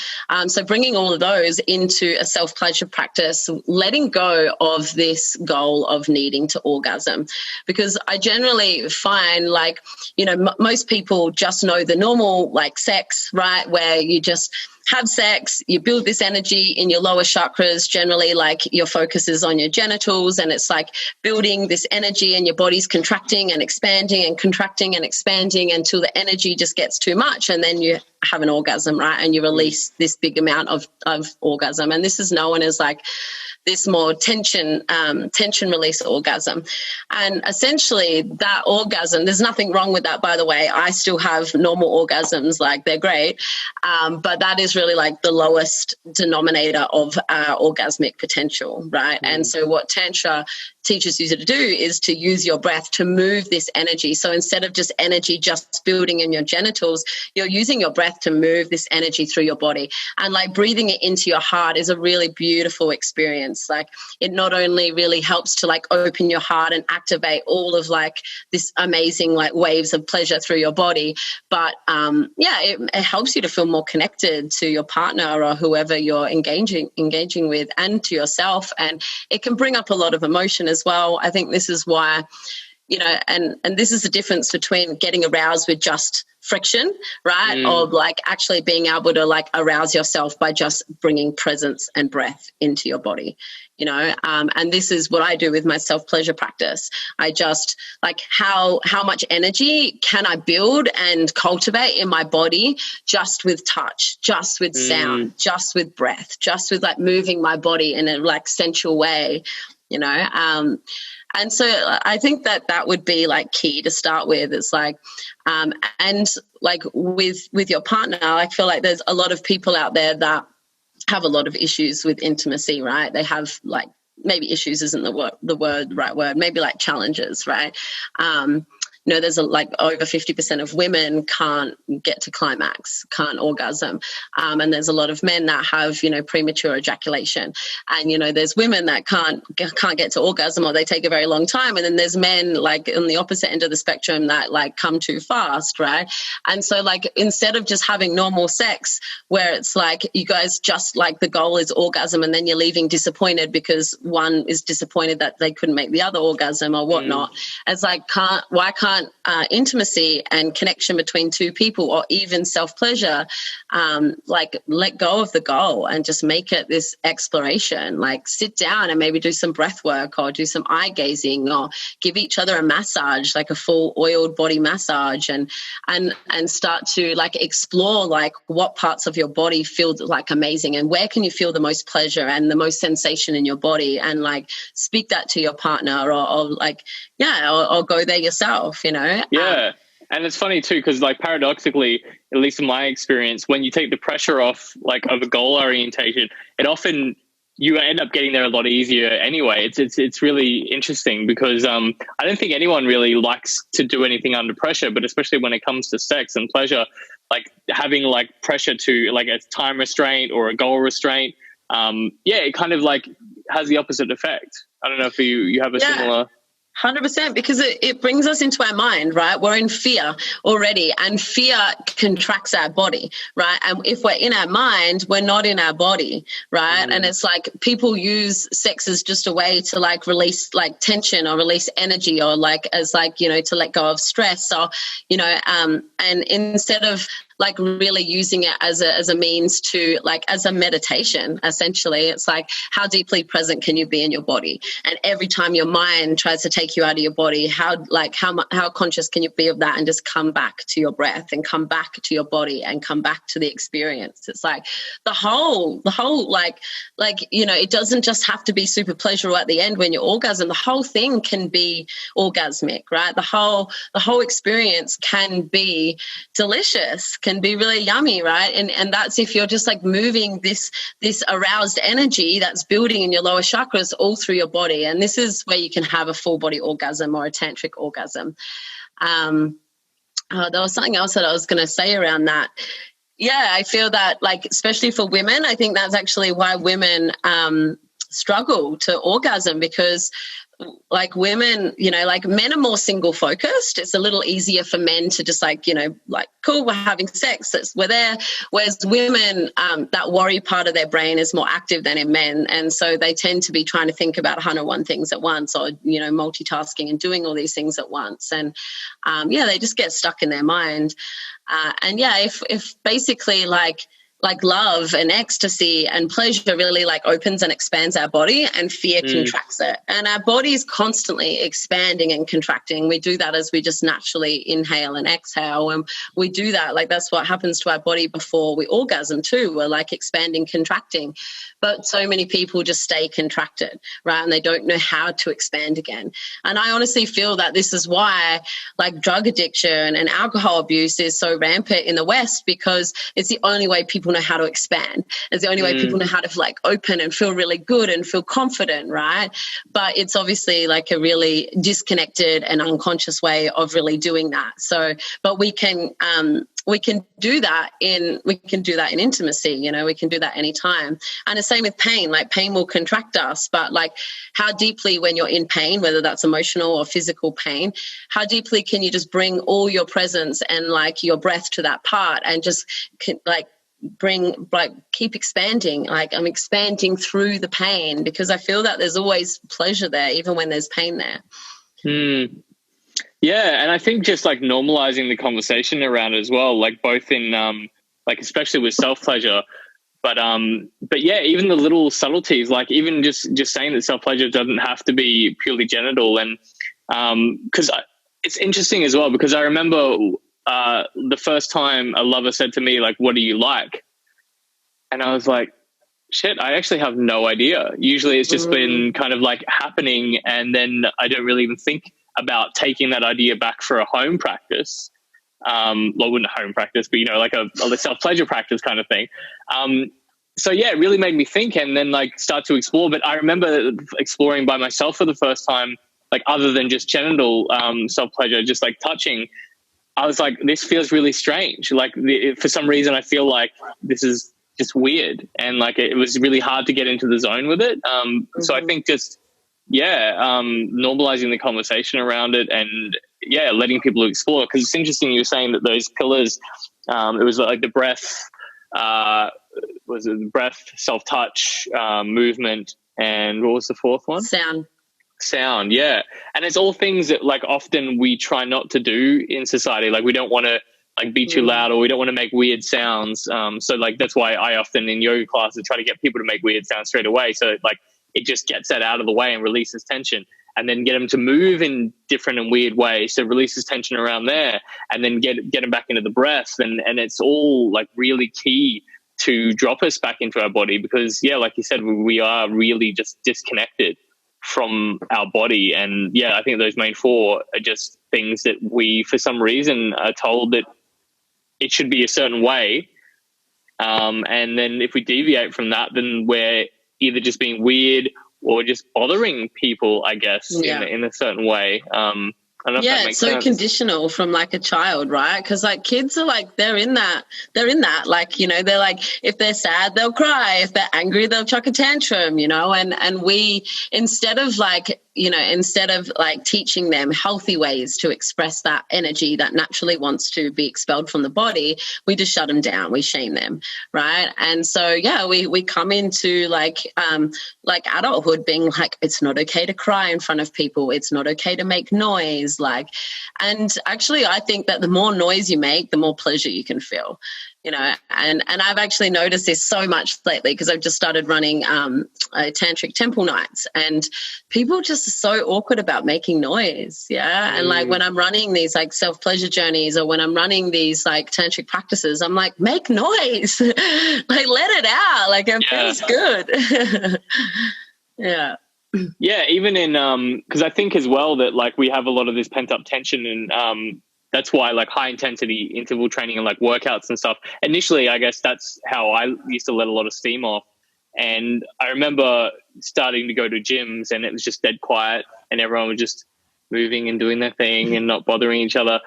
So bringing all of those into a self-pleasure practice, letting go of this goal of needing to orgasm, because I generally find like, you know, most people just know the normal like sex, right, where you just have sex, you build this energy in your lower chakras. Generally, like your focus is on your genitals, and it's like building this energy, and your body's contracting and expanding and contracting and expanding until the energy just gets too much, and then you have an orgasm, right? And you release this big amount of orgasm. And this is known as like this more tension release orgasm. And essentially that orgasm, there's nothing wrong with that, by the way. I still have normal orgasms, like they're great. But that is really like the lowest denominator of our orgasmic potential, right? And so what Tantra teaches you to do is to use your breath to move this energy. So instead of just energy just building in your genitals, you're using your breath to move this energy through your body. And like breathing it into your heart is a really beautiful experience. Like it not only really helps to like open your heart and activate all of like this amazing like waves of pleasure through your body, but it helps you to feel more connected to your partner or whoever you're engaging with, and to yourself. And it can bring up a lot of emotion as well. I think this is why, you know, and this is the difference between getting aroused with just friction, right? Or like actually being able to like arouse yourself by just bringing presence and breath into your body, you know. And this is what I do with my self-pleasure practice. I just like how much energy can I build and cultivate in my body just with touch, just with sound, just with breath, just with like moving my body in a like sensual way, you know. And so I think that would be like key to start with. It's like, and like with your partner, I feel like there's a lot of people out there that have a lot of issues with intimacy, right? They have like, maybe issues isn't the right word, maybe like challenges, right? You know, there's like over 50% of women can't get to climax, can't orgasm. And there's a lot of men that have, you know, premature ejaculation. And, you know, there's women that can't get to orgasm, or they take a very long time. And then there's men like on the opposite end of the spectrum that like come too fast, right? And so like instead of just having normal sex where it's like you guys just like the goal is orgasm, and then you're leaving disappointed because one is disappointed that they couldn't make the other orgasm or whatnot. It's like, why can't intimacy and connection between two people, or even self-pleasure, like let go of the goal and just make it this exploration? Like sit down and maybe do some breath work, or do some eye gazing, or give each other a massage, like a full oiled body massage, and start to like explore like what parts of your body feel like amazing, and where can you feel the most pleasure and the most sensation in your body, and like speak that to your partner, or like or go there yourself, you know. Yeah. And it's funny too, because like paradoxically, at least in my experience, when you take the pressure off like of a goal orientation, it often you end up getting there a lot easier anyway. It's really interesting because I don't think anyone really likes to do anything under pressure, but especially when it comes to sex and pleasure, like having like pressure to like a time restraint or a goal restraint, it kind of like has the opposite effect. I don't know if you have a similar. 100%, because it brings us into our mind, right? We're in fear already, and fear contracts our body, right? And if we're in our mind, we're not in our body, right? And it's like people use sex as just a way to like release like tension or release energy, or like as like, you know, to let go of stress, or, you know, and instead of like really using it as a means to like as a meditation, essentially. It's like, how deeply present can you be in your body? And every time your mind tries to take you out of your body, how conscious can you be of that, and just come back to your breath and come back to your body and come back to the experience. It's like the whole like, you know, it doesn't just have to be super pleasurable at the end when you orgasm. The whole thing can be orgasmic, right? The whole experience can be delicious, can be really yummy, right? And that's if you're just like moving this aroused energy that's building in your lower chakras all through your body. And this is where you can have a full body orgasm or a tantric orgasm. There was something else that I was going to say around that. Yeah, I feel that, like, especially for women, I think that's actually why women struggle to orgasm, because like women, you know, like men are more single focused. It's a little easier for men to just like, you know, like, cool, we're having sex, we're there. Whereas women, that worry part of their brain is more active than in men. And so they tend to be trying to think about 101 things at once, or, you know, multitasking and doing all these things at once. And they just get stuck in their mind. If basically like love and ecstasy and pleasure really like opens and expands our body, and fear contracts it. And our body is constantly expanding and contracting. We do that as we just naturally inhale and exhale. And we do that, like that's what happens to our body before we orgasm too. We're like expanding, contracting. But so many people just stay contracted, right? And they don't know how to expand again. And I honestly feel that this is why like drug addiction and alcohol abuse is so rampant in the West, because it's the only way people know how to expand. It's the only way people know how to like open and feel really good and feel confident, right? But it's obviously like a really disconnected and unconscious way of really doing that. So, but we can do that in intimacy, you know, we can do that anytime. And the same with pain, like pain will contract us, but like how deeply when you're in pain, whether that's emotional or physical pain, how deeply can you just bring all your presence and like your breath to that part, and just keep expanding. Like I'm expanding through the pain, because I feel that there's always pleasure there, even when there's pain there. Yeah, and I think just like normalizing the conversation around it as well, like both in like especially with self-pleasure, but yeah, even the little subtleties, like even just saying that self-pleasure doesn't have to be purely genital. And because it's interesting as well, because I remember the first time a lover said to me, like, what do you like? And I was like, shit, I actually have no idea. Usually it's just been kind of like happening, and then I don't really even think about taking that idea back for a home practice. Well, wouldn't a home practice, but, you know, like a self-pleasure practice kind of thing. So yeah, it really made me think, and then like start to explore. But I remember exploring by myself for the first time, like other than just genital self-pleasure, just like touching. I was like, this feels really strange. Like for some reason, I feel like this is just weird. And like, it was really hard to get into the zone with it. So I think just, normalizing the conversation around it, and letting people explore. Because it's interesting, you were saying that those pillars, it was like the breath, self-touch, movement, and what was the fourth one? Sound, yeah. And it's all things that like often we try not to do in society. Like we don't want to like be too loud, or we don't want to make weird sounds. So like that's why I often in yoga classes try to get people to make weird sounds straight away. So like it just gets that out of the way and releases tension, and then get them to move in different and weird ways. So releases tension around there, and then get them back into the breath. And it's all like really key to drop us back into our body, because like you said, we are really just disconnected from our body. And I think those main four are just things that we, for some reason, are told that it should be a certain way. And then if we deviate from that, then we're either just being weird or just bothering people, I guess, in a certain way. I don't know if that makes sense. It's so conditional from like a child, right? Because like kids are like, they're in that, like, you know, they're like, if they're sad, they'll cry. If they're angry, they'll chuck a tantrum, you know, and we, instead of like instead of like teaching them healthy ways to express that energy that naturally wants to be expelled from the body, we just shut them down, we shame them, right? And so we come into like adulthood being like, it's not okay to cry in front of people, it's not okay to make noise, like, and actually I think that the more noise you make, the more pleasure you can feel. And I've actually noticed this so much lately because I've just started running tantric temple nights, and people just are so awkward about making noise. And like when I'm running these like self-pleasure journeys, or when I'm running these like tantric practices, I'm like, make noise, like let it out, like it feels good. Yeah, even in because I think as well that like we have a lot of this pent up tension, and that's why like high intensity interval training and like workouts and stuff. Initially, I guess that's how I used to let a lot of steam off. And I remember starting to go to gyms and it was just dead quiet and everyone was just moving and doing their thing and not bothering each other.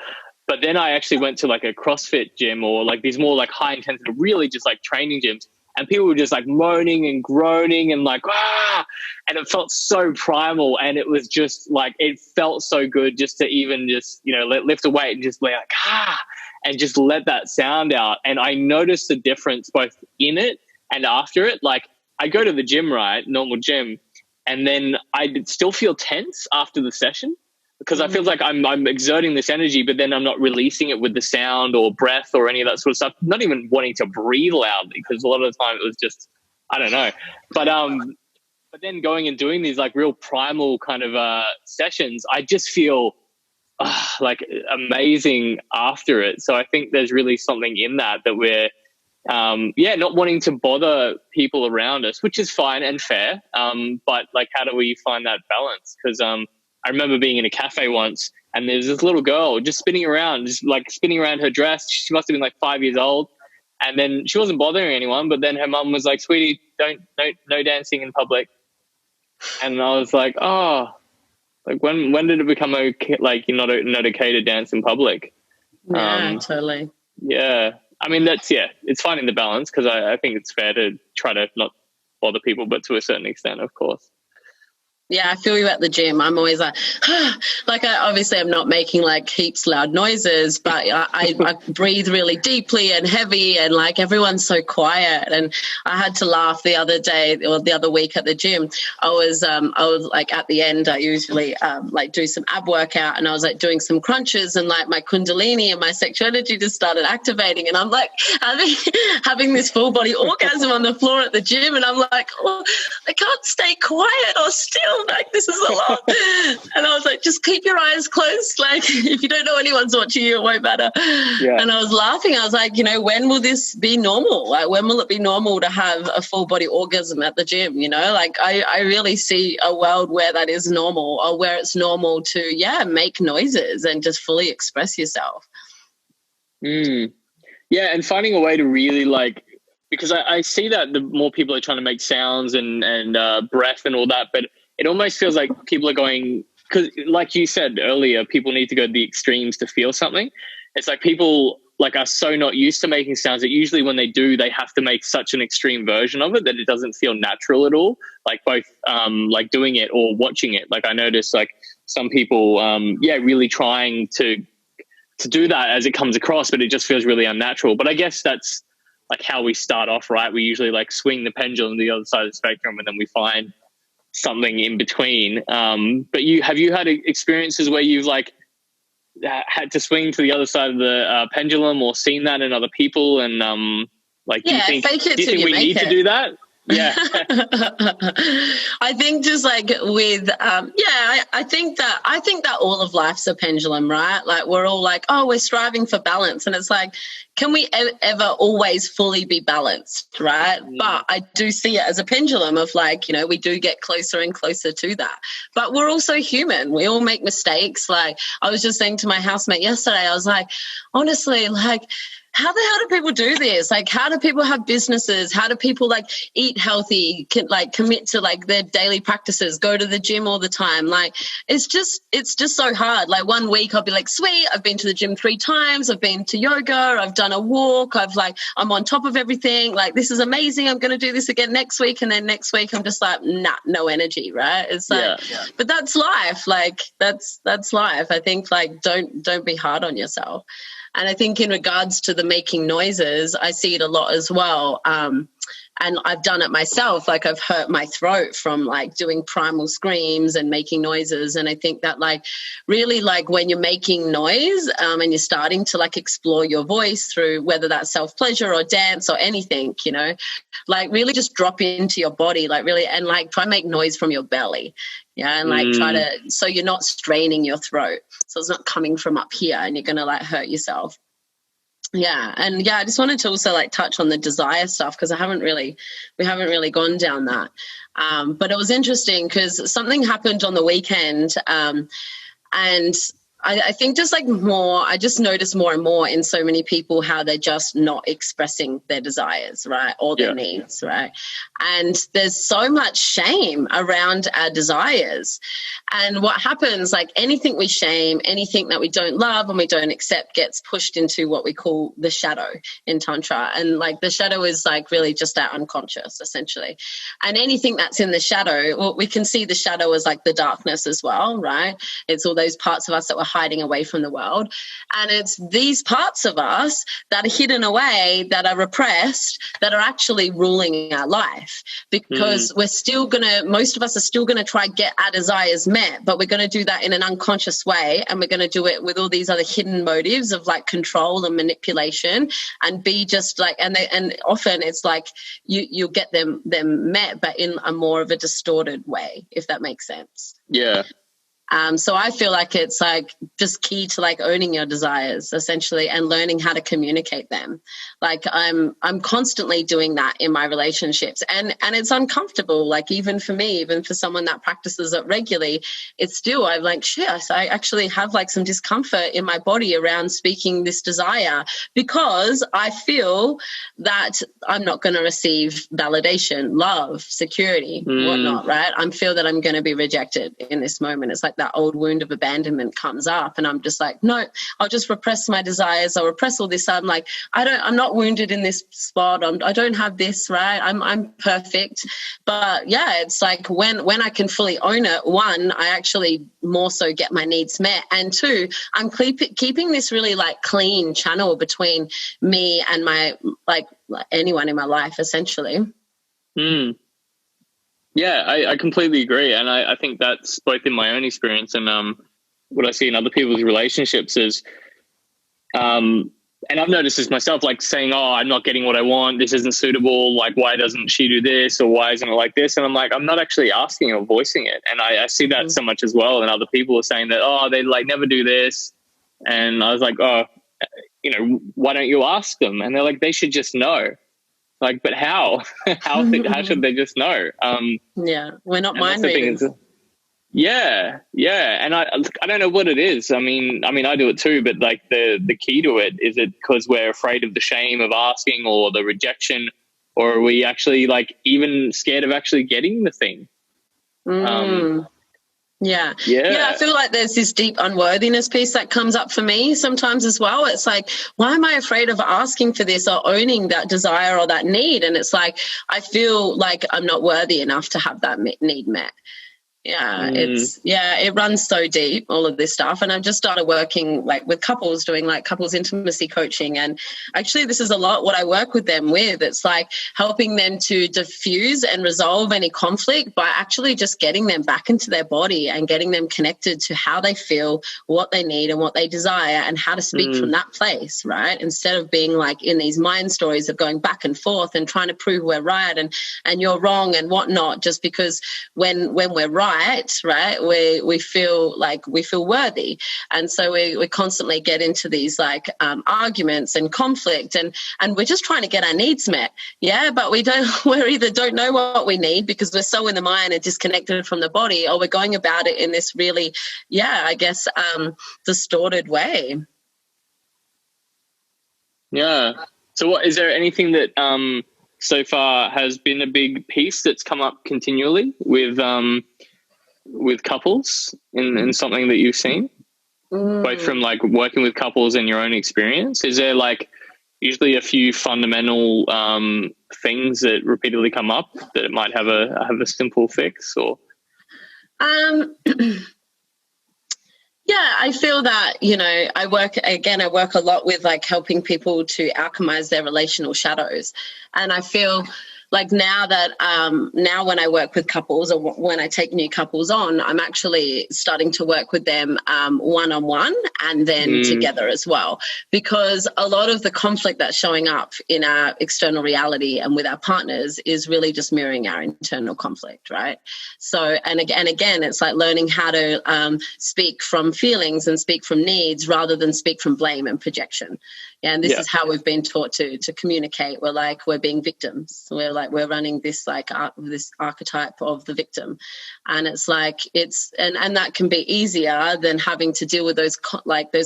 But then I actually went to like a CrossFit gym or like these more like high intensity, really just like training gyms. And people were just like moaning and groaning and like, and it felt so primal. And it was just like, it felt so good just to even just, lift a weight and just like, and just let that sound out. And I noticed the difference both in it and after it. Like I go to the gym, right? Normal gym. And then I still feel tense after the session because I feel like I'm exerting this energy, but then I'm not releasing it with the sound or breath or any of that sort of stuff. Not even wanting to breathe loudly because a lot of the time it was just, I don't know. But then going and doing these like real primal kind of sessions, I just feel like amazing after it. So I think there's really something in that we're, not wanting to bother people around us, which is fine and fair. But like, how do we find that balance? Because I remember being in a cafe once and there's this little girl just spinning around her dress. She must have been like 5 years old. And then she wasn't bothering anyone, but then her mum was like, sweetie, no dancing in public. And I was like, like when did it become okay? Like you're not okay to dance in public. Yeah, totally. Yeah. I mean, it's finding the balance because I think it's fair to try to not bother people, but to a certain extent, of course. Yeah, I feel you at the gym. I'm always like, like I'm not making like heaps loud noises, but I breathe really deeply and heavy, and like everyone's so quiet. And I had to laugh the other day or the other week at the gym. I was like at the end, I usually like do some ab workout, and I was like doing some crunches, and like my kundalini and my sexuality just started activating, and I'm like having this full body orgasm on the floor at the gym, and I'm like, I can't stay quiet or still. Like this is a lot. And I was like, just keep your eyes closed. Like if you don't know anyone's watching you, it won't matter. Yeah. And I was laughing. I was like, when will this be normal? Like when will it be normal to have a full body orgasm at the gym? Like I really see a world where that is normal, or where it's normal to, make noises and just fully express yourself. Yeah. And finding a way to really like, because I see that the more people are trying to make sounds and breath and all that, but it almost feels like people are going, because like you said earlier, people need to go to the extremes to feel something. It's like people like are so not used to making sounds that usually when they do, they have to make such an extreme version of it that it doesn't feel natural at all. Like both like doing it or watching it. Like I noticed like some people, really trying to do that as it comes across, but it just feels really unnatural. But I guess that's like how we start off, right? We usually like swing the pendulum to the other side of the spectrum and then we find something in between. But have you had experiences where you've like had to swing to the other side of the pendulum or seen that in other people? And like, do you think we need to do that? Yeah. I think just like with, I think that all of life's a pendulum, right? Like we're all like, we're striving for balance. And it's like, can we ever always fully be balanced, right? But I do see it as a pendulum of like, we do get closer and closer to that. But we're also human. We all make mistakes. Like I was just saying to my housemate yesterday, I was like, honestly, like, how the hell do people do this? Like, how do people have businesses? How do people like eat healthy, commit to like their daily practices, go to the gym all the time? Like, it's just so hard. Like, one week I'll be like, sweet, I've been to the gym 3 times. I've been to yoga. I've done a walk. I'm on top of everything. Like, this is amazing. I'm going to do this again next week. And then next week I'm just like, nah, no energy. Right. It's like, but that's life. Like, that's life. I think like, don't be hard on yourself. And I think in regards to the making noises, I see it a lot as well. And I've done it myself. Like, I've hurt my throat from like doing primal screams and making noises. And I think that like really like when you're making noise and you're starting to like explore your voice through whether that's self-pleasure or dance or anything, you know, like really just drop into your body, like really, and like try and make noise from your belly. Yeah. And like try to, so you're not straining your throat. So it's not coming from up here and you're going to like hurt yourself. Yeah. And yeah, I just wanted to also like touch on the desire stuff because we haven't really gone down that. But it was interesting because something happened on the weekend and I think just like more, I just noticed more and more in so many people how they're just not expressing their desires, right? Or their needs, right? And there's so much shame around our desires. And what happens, like anything we shame, anything that we don't love and we don't accept gets pushed into what we call the shadow in Tantra. And like the shadow is like really just our unconscious, essentially. And anything that's in the shadow, well, we can see the shadow as like the darkness as well, right? It's all those parts of us that were hiding away from the world. And it's these parts of us that are hidden away, that are repressed, that are actually ruling our life because we're still most of us are still going to try get our desires met, but we're going to do that in an unconscious way. And we're going to do it with all these other hidden motives of like control and manipulation and be just like, and often it's like you'll get them met, but in a more of a distorted way, if that makes sense. Yeah. So I feel like it's like just key to like owning your desires essentially and learning how to communicate them. Like I'm constantly doing that in my relationships and it's uncomfortable. Like even for me, even for someone that practices it regularly, it's still, I'm like, shit, I actually have like some discomfort in my body around speaking this desire because I feel that I'm not going to receive validation, love, security, whatnot, right? I feel that I'm going to be rejected in this moment. It's like that old wound of abandonment comes up and I'm just like, no, I'll just repress my desires. I'll repress all this. I'm like, I'm not wounded in this spot. I don't have this, right? I'm perfect. But yeah, it's like when I can fully own it, one, I actually more so get my needs met. And two, I'm keeping this really like clean channel between me and my, like anyone in my life essentially. Yeah, I completely agree. And I think that's both in my own experience and what I see in other people's relationships is, and I've noticed this myself, like saying, oh, I'm not getting what I want. This isn't suitable. Like, why doesn't she do this? Or why isn't it like this? And I'm like, I'm not actually asking or voicing it. And I see that so much as well. And other people are saying that, oh, they like never do this. And I was like, oh, you know, why don't you ask them? And they're like, they should just know. Like, but how? how should they just know? Yeah, we're not mind readers. Yeah. And I don't know what it is. I mean, I do it too, but like the key to it, is it because we're afraid of the shame of asking or the rejection, or are we actually like even scared of actually getting the thing? Yeah, I feel like there's this deep unworthiness piece that comes up for me sometimes as well. It's like, why am I afraid of asking for this or owning that desire or that need? And it's like, I feel like I'm not worthy enough to have that need met. Yeah, it runs so deep, all of this stuff. And I've just started working like with couples, doing like couples intimacy coaching. And actually this is a lot what I work with them with. It's like helping them to diffuse and resolve any conflict by actually just getting them back into their body and getting them connected to how they feel, what they need and what they desire and how to speak from that place, right? Instead of being like in these mind stories of going back and forth and trying to prove we're right and you're wrong and whatnot, just because when we're right, we feel worthy. And so we constantly get into these like arguments and conflict and we're just trying to get our needs met. Yeah, but we either don't know what we need because we're so in the mind and disconnected from the body, or we're going about it in this really, distorted way. Yeah. So is there anything that so far has been a big piece that's come up continually with couples in something that you've seen, both from like working with couples and your own experience? Is there like usually a few fundamental things that repeatedly come up that it might have a simple fix, or? Yeah, I feel that, I work a lot with like helping people to alchemize their relational shadows. And I feel like now when I work with couples, or when I take new couples on, I'm actually starting to work with them one-on-one and then together as well, because a lot of the conflict that's showing up in our external reality and with our partners is really just mirroring our internal conflict, right? So, and again, it's like learning how to speak from feelings and speak from needs rather than speak from blame and projection. Yeah, and this is how we've been taught to communicate. We're being victims. We're running this this archetype of the victim, and it's like and that can be easier than having to deal with those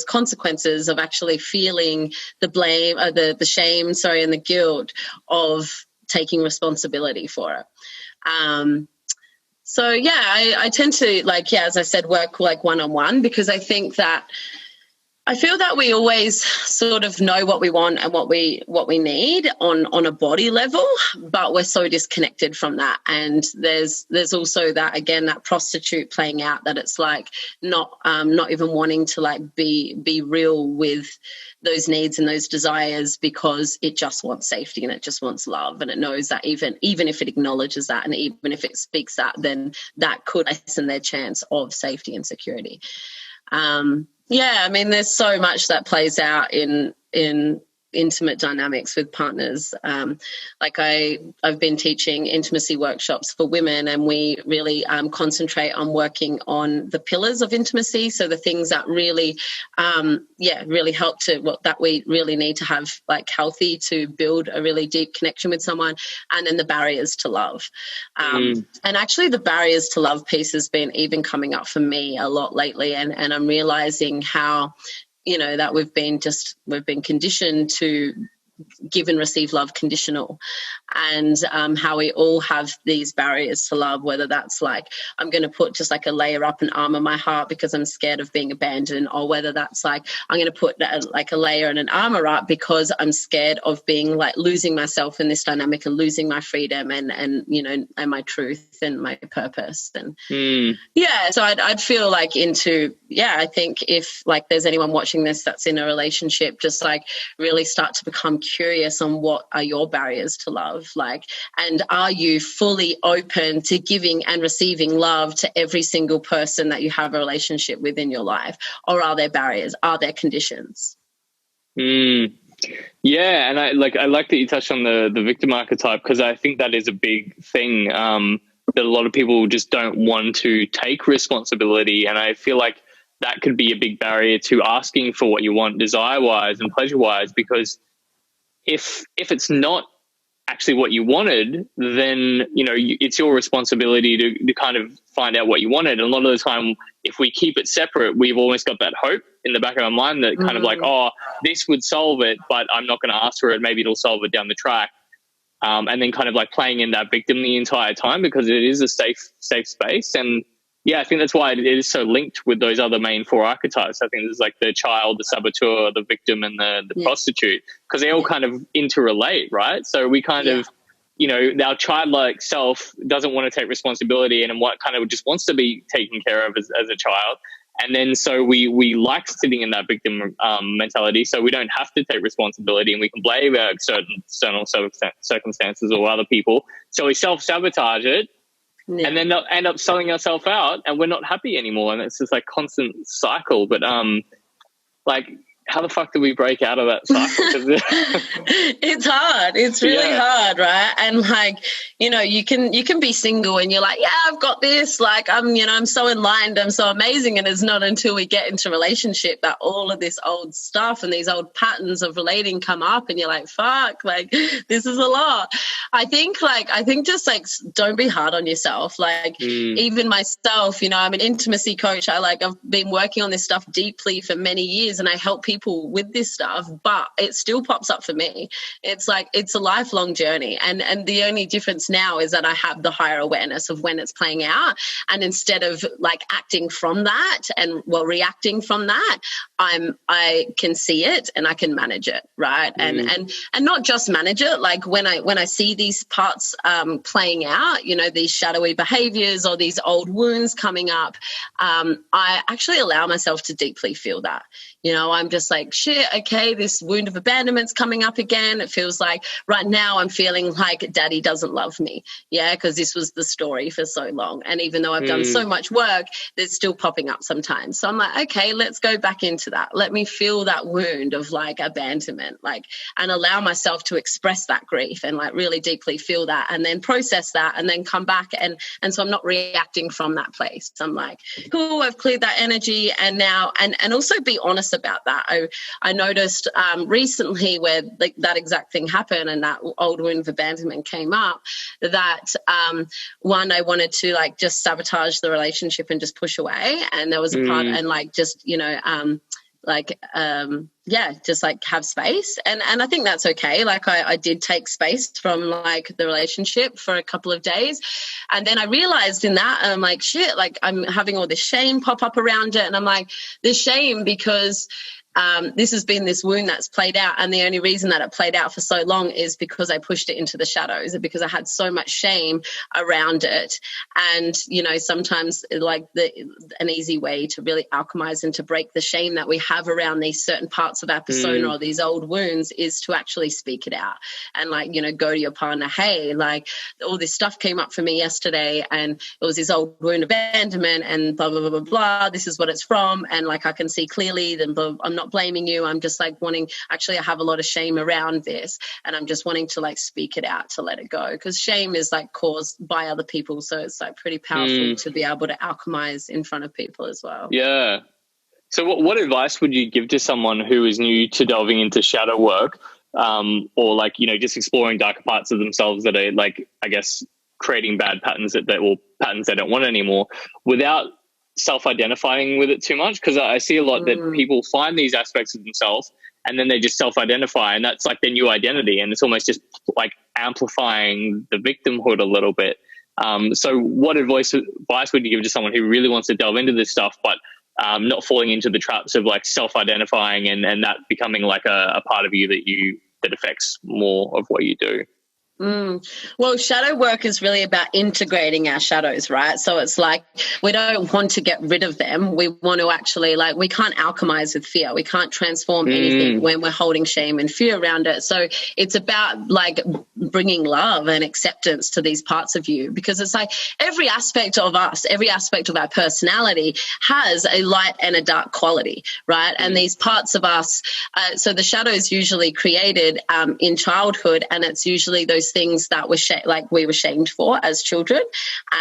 consequences of actually feeling the blame, the shame, and the guilt of taking responsibility for it. So yeah, I tend to as I said, work like one-on-one, because I feel that we always sort of know what we want and what we need on a body level, but we're so disconnected from that. And there's also that, again, that prostitute playing out, that it's like not even wanting to be real with those needs and those desires, because it just wants safety and it just wants love, and it knows that even if it acknowledges that and even if it speaks that, then that could lessen their chance of safety and security. Yeah, I mean, there's so much that plays out in intimate dynamics with partners. I've been teaching intimacy workshops for women, and we really concentrate on working on the pillars of intimacy. So the things that really, really help that we really need to have healthy to build a really deep connection with someone, and then the barriers to love. And actually the barriers to love piece has been even coming up for me a lot lately, and I'm realizing how that we've been conditioned to give and receive love conditional, and how we all have these barriers to love, whether that's I'm going to put just a layer up and armor my heart because I'm scared of being abandoned, or whether that's I'm going to put a layer and an armor up because I'm scared of being losing myself in this dynamic and losing my freedom and my truth and my purpose. And so I'd feel I think if there's anyone watching this that's in a relationship, just really start to become curious on what are your barriers to love, and are you fully open to giving and receiving love to every single person that you have a relationship with in your life, or are there barriers, are there conditions? Yeah, and I like that you touched on the victim archetype, because I think that is a big thing that a lot of people just don't want to take responsibility, and I feel like that could be a big barrier to asking for what you want desire-wise and pleasure-wise, because if it's not actually what you wanted, then it's your responsibility to kind of find out what you wanted. And a lot of the time, if we keep it separate, we've almost got that hope in the back of our mind that kind of oh, this would solve it, but I'm not going to ask for it, maybe it'll solve it down the track, and then kind of playing in that victim the entire time, because it is a safe space. And yeah, I think that's why it is so linked with those other main four archetypes. I think there's the child, the saboteur, the victim, and the prostitute, because they all kind of interrelate, right? So we kind of, our childlike self doesn't want to take responsibility and what kind of just wants to be taken care of as a child. And then so we like sitting in that victim mentality, so we don't have to take responsibility and we can blame our certain external circumstances or other people. So we self-sabotage it. Yeah. And then they'll end up selling ourselves out and we're not happy anymore. And it's just constant cycle. But how the fuck do we break out of that cycle? It's hard. It's really hard, right? And you can be single and you're yeah, I've got this. I'm so enlightened, I'm so amazing. And it's not until we get into relationship that all of this old stuff and these old patterns of relating come up, and you're fuck, this is a lot. I think just like don't be hard on yourself. Like even myself, you know, I'm an intimacy coach. I've been working on this stuff deeply for many years, and I help people with this stuff, but it still pops up for me. It's like it's a lifelong journey, and the only difference now is that I have the higher awareness of when it's playing out, and instead of like acting from that and reacting from that, I can see it and I can manage it, right? And not just manage it. Like when I see these parts playing out, you know, these shadowy behaviors or these old wounds coming up, I actually allow myself to deeply feel that. You know, I'm just like, shit, okay, this wound of abandonment's coming up again. It feels like right now I'm feeling like daddy doesn't love me. Yeah, because this was the story for so long. And even though I've done so much work, it's still popping up sometimes. So I'm like, okay, let's go back into that. Let me feel that wound of like abandonment, like, and allow myself to express that grief and like really deeply feel that, and then process that, and then come back. And so I'm not reacting from that place. I'm like, cool, I've cleared that energy. And now, and also be honest about that. I noticed recently where like that exact thing happened and that old wound of abandonment came up, that one, I wanted to like just sabotage the relationship and just push away. And there was a part, and like just, you know, just like have space. And I think that's okay. Like I did take space from like the relationship for a couple of days. And then I realized in that, I'm like, shit, like I'm having all this shame pop up around it. And I'm like, this shame because this has been this wound that's played out, and the only reason that it played out for so long is because I pushed it into the shadows, because I had so much shame around it. And you know, sometimes like an easy way to really alchemize and to break the shame that we have around these certain parts of our persona or these old wounds is to actually speak it out and like, you know, go to your partner, hey, like all this stuff came up for me yesterday and it was this old wound of abandonment and blah blah blah blah blah, this is what it's from, and like I can see clearly, then I'm not blaming you, I'm just like wanting, actually I have a lot of shame around this, and I'm just wanting to like speak it out, to let it go, because shame is like caused by other people, so it's like pretty powerful to be able to alchemize in front of people as well. Yeah. So what advice would you give to someone who is new to delving into shadow work, or like, you know, just exploring darker parts of themselves that are like, I guess, creating bad patterns or patterns they don't want anymore, without self-identifying with it too much? Because I see a lot that people find these aspects of themselves and then they just self-identify, and that's like their new identity, and it's almost just like amplifying the victimhood a little bit. So what advice would you give to someone who really wants to delve into this stuff but not falling into the traps of like self-identifying and that becoming like a part of you that affects more of what you do? Well, shadow work is really about integrating our shadows, right? So it's like we don't want to get rid of them. We want to actually, like, we can't alchemize with fear. We can't transform anything when we're holding shame and fear around it. So it's about like bringing love and acceptance to these parts of you, because it's like every aspect of us, every aspect of our personality has a light and a dark quality, right? And these parts of us, so the shadow is usually created in childhood, and it's usually those things that we were shamed for as children,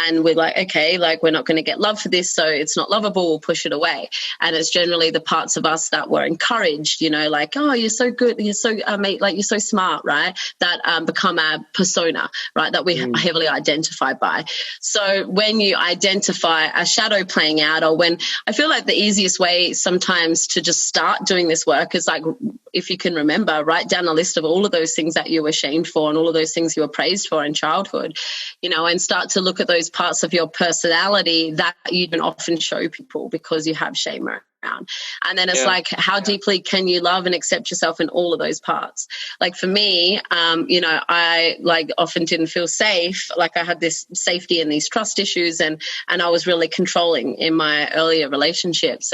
and we're like, okay, like we're not going to get love for this, so it's not lovable, we'll push it away. And it's generally the parts of us that were encouraged, you know, like, oh, you're so good, you're so like you're so smart, right, that become our persona, right, that we heavily identify by. So when you identify a shadow playing out, or when, I feel like the easiest way sometimes to just start doing this work is like, if you can remember, write down a list of all of those things that you were shamed for and all of those things you were praised for in childhood, you know, and start to look at those parts of your personality that you don't often show people because you have shame around. And then it's like, how deeply can you love and accept yourself in all of those parts? Like for me, you know, I like often didn't feel safe. Like I had this safety and these trust issues, and I was really controlling in my earlier relationships.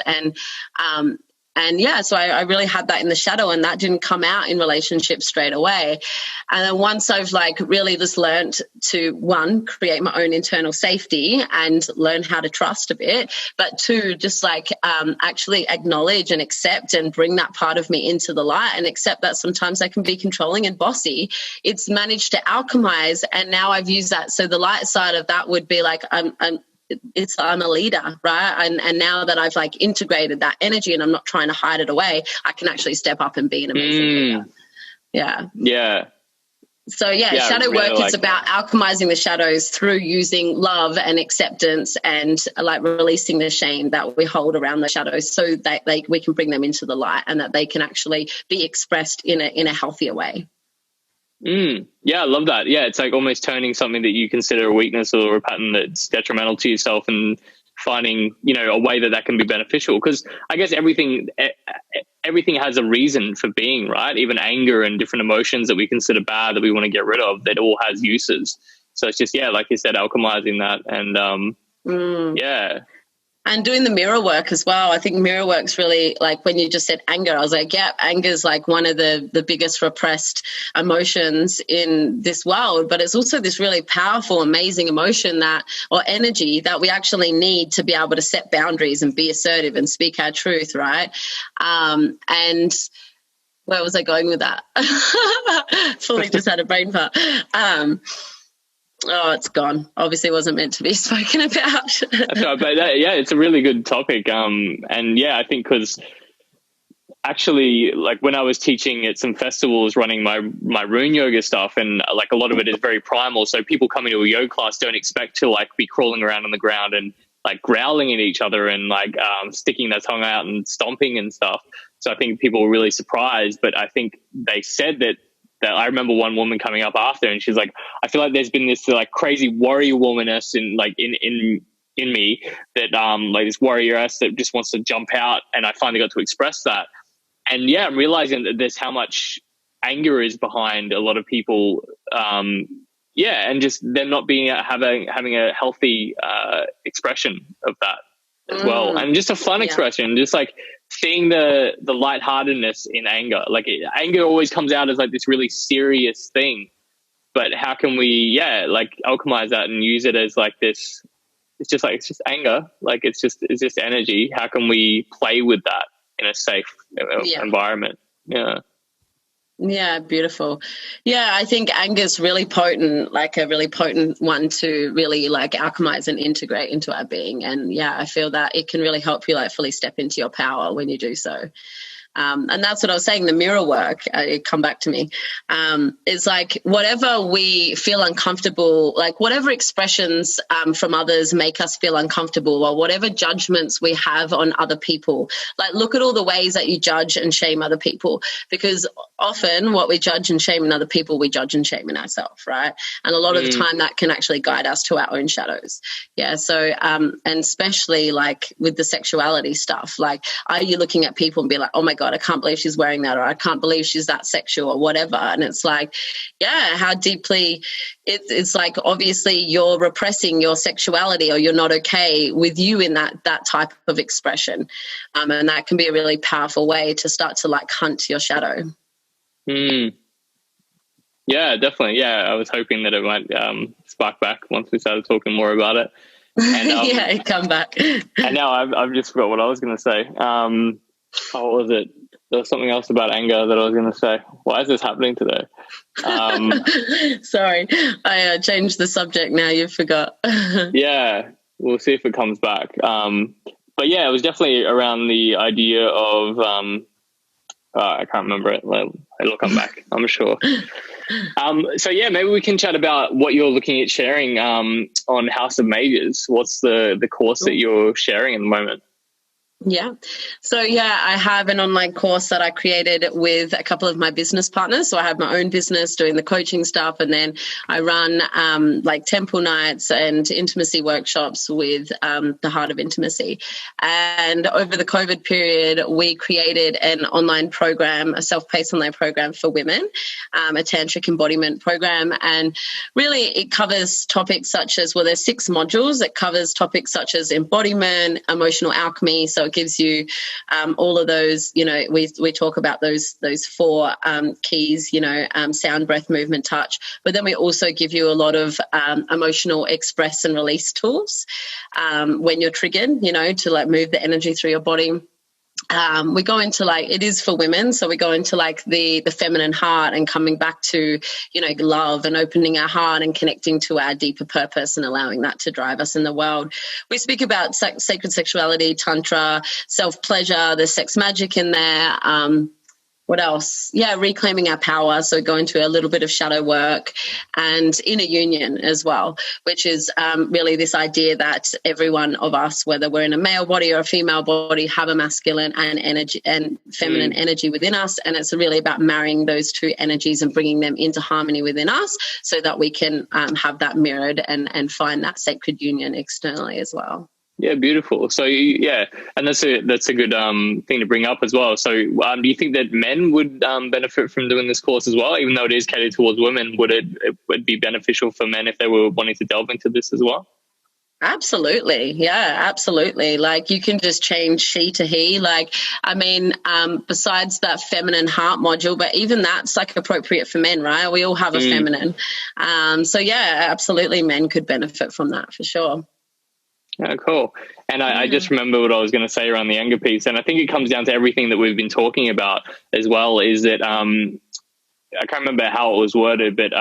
And yeah, so I really had that in the shadow, and that didn't come out in relationships straight away. And then once I've like really just learned to, one, create my own internal safety and learn how to trust a bit, but two, just like actually acknowledge and accept and bring that part of me into the light and accept that sometimes I can be controlling and bossy. It's managed to alchemize, and now I've used that. So the light side of that would be like I'm a leader, right? And now that I've like integrated that energy and I'm not trying to hide it away, I can actually step up and be an amazing leader. Yeah. So shadow really work is about alchemizing the shadows through using love and acceptance and like releasing the shame that we hold around the shadows, so that we can bring them into the light and that they can actually be expressed in a healthier way. Yeah, I love that. Yeah, it's like almost turning something that you consider a weakness or a pattern that's detrimental to yourself and finding, a way that can be beneficial. Because I guess everything has a reason for being, right? Even anger and different emotions that we consider bad that we want to get rid of, that all has uses. So it's just, like you said, alchemizing that and And doing the mirror work as well. I think mirror work's really, like when you just said anger, I was like, anger is like one of the biggest repressed emotions in this world, but it's also this really powerful, amazing emotion or energy that we actually need to be able to set boundaries and be assertive and speak our truth, right? And where was I going with that? Fully just had a brain fart. Oh, it's gone. Obviously wasn't meant to be spoken about. That's right, but it's a really good topic. And I think because actually, like when I was teaching at some festivals running my rune yoga stuff, and like a lot of it is very primal. So people coming to a yoga class don't expect to like be crawling around on the ground and like growling at each other and like sticking their tongue out and stomping and stuff. So I think people were really surprised, but I think they said that I remember one woman coming up after and she's like, I feel like there's been this like crazy warrior womanness in me that like this warrioress that just wants to jump out, and I finally got to express that. And I'm realizing that there's how much anger is behind a lot of people, and just them not being having a healthy expression of that as well, and just a fun expression, just like seeing the lightheartedness in anger. Like anger always comes out as like this really serious thing, but how can we like alchemize that and use it as like this? It's just anger. Like it's just energy. How can we play with that in a safe environment? Yeah, beautiful. Yeah, I think anger is really potent, like a really potent one to really like alchemize and integrate into our being. And I feel that it can really help you like fully step into your power when you do so. And that's what I was saying, the mirror work, come back to me, is like whatever we feel uncomfortable, like whatever expressions from others make us feel uncomfortable, or whatever judgments we have on other people, like look at all the ways that you judge and shame other people, because often what we judge and shame in other people, we judge and shame in ourselves, right? And a lot of the time that can actually guide us to our own shadows. So and especially like with the sexuality stuff, like are you looking at people and be like, oh my God, I can't believe she's wearing that, or I can't believe she's that sexual, or whatever. And it's like, how deeply it's like obviously you're repressing your sexuality, or you're not okay with you in that type of expression. And that can be a really powerful way to start to like hunt your shadow. Yeah, definitely. Yeah, I was hoping that it might spark back once we started talking more about it. And, come back. And now I've just forgot what I was going to say. What was it? There was something else about anger that I was going to say. Why is this happening today? Sorry, I changed the subject now. You forgot. We'll see if it comes back. But it was definitely around the idea of I can't remember it. It'll come back, I'm sure. So maybe we can chat about what you're looking at sharing on House of Mages. What's the course that you're sharing at the moment? So I have an online course that I created with a couple of my business partners. So I have my own business doing the coaching stuff, and then I run like temple nights and intimacy workshops with the Heart of Intimacy. And over the COVID period, we created an online program, a self-paced online program for women, a tantric embodiment program. And really it covers topics such as, there's 6 modules. It covers topics such as embodiment, emotional alchemy. So it gives you all of those, we talk about those 4 keys, sound, breath, movement, touch. But then we also give you a lot of emotional express and release tools when you're triggered, to like move the energy through your body. We go into it is for women. So we go into the feminine heart and coming back to, love and opening our heart and connecting to our deeper purpose and allowing that to drive us in the world. We speak about sacred sexuality, tantra, self-pleasure, there's sex magic in there. what else? Yeah, reclaiming our power. So going to a little bit of shadow work and inner union as well, which is really this idea that every one of us, whether we're in a male body or a female body, have a masculine and energy and feminine energy within us. And it's really about marrying those two energies and bringing them into harmony within us so that we can have that mirrored and find that sacred union externally as well. Yeah, beautiful. So yeah, and that's a good thing to bring up as well. So do you think that men would benefit from doing this course as well, even though it is catered towards women? Would it be beneficial for men if they were wanting to delve into this as well? Absolutely. Yeah, absolutely. Like you can just change she to he. Like, I mean, besides that feminine heart module, but even that's like appropriate for men, right? We all have a feminine. So yeah, absolutely men could benefit from that for sure. Yeah, cool. And I just remember what I was going to say around the anger piece. And I think it comes down to everything that we've been talking about as well, is that I can't remember how it was worded, but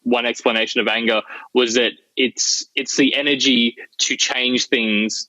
one explanation of anger was that it's the energy to change things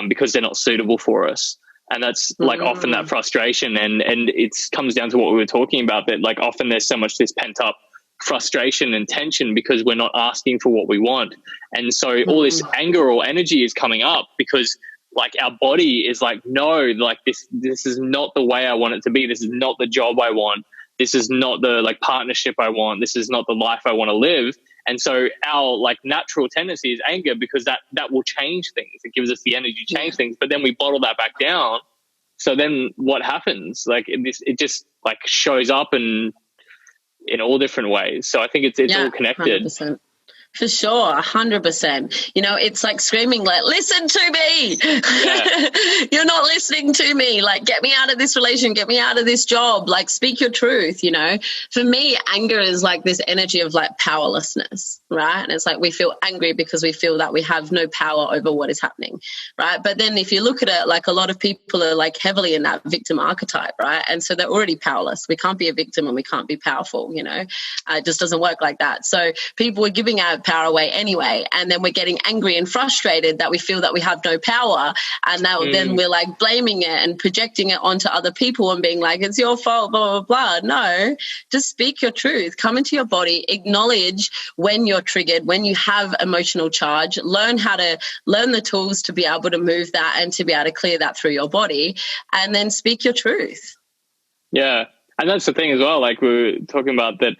because they're not suitable for us. And that's like often that frustration. And it comes down to what we were talking about, that like often there's so much this pent up frustration and tension because we're not asking for what we want. And so all this anger or energy is coming up because like our body is like, no, like this is not the way I want it to be. This is not the job I want. This is not the like partnership I want. This is not the life I want to live. And so our like natural tendency is anger because that will change things. It gives us the energy to change things, but then we bottle that back down. So then what happens? Like it just like shows up and in all different ways. So I think it's all connected. 100%. For sure, 100%. You know, it's like screaming, like, listen to me. Yeah. You're not listening to me. Like, get me out of this relation, get me out of this job. Like, speak your truth, you know. For me, anger is like this energy of like powerlessness, right? And it's like we feel angry because we feel that we have no power over what is happening, right? But then if you look at it, like a lot of people are like heavily in that victim archetype, right? And so they're already powerless. We can't be a victim and we can't be powerful, you know. It just doesn't work like that. So people are giving out power away anyway, and then we're getting angry and frustrated that we feel that we have no power, and now then we're like blaming it and projecting it onto other people and being like, it's your fault, blah, blah, blah. No, just speak your truth, come into your body, acknowledge when you're triggered, when you have emotional charge, learn the tools to be able to move that and to be able to clear that through your body, and then speak your truth. Yeah, and that's the thing as well, like we were talking about that.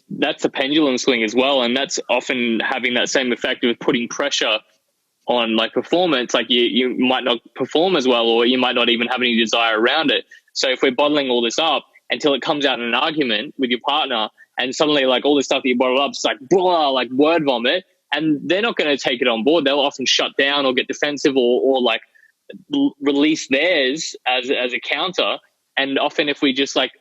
That's a pendulum swing as well, and that's often having that same effect of putting pressure on like performance. Like you might not perform as well, or you might not even have any desire around it. So if we're bottling all this up until it comes out in an argument with your partner, and suddenly like all this stuff that you bottle up is like blah, like word vomit, and they're not going to take it on board. They'll often shut down or get defensive or like release theirs as a counter. And often if we just like,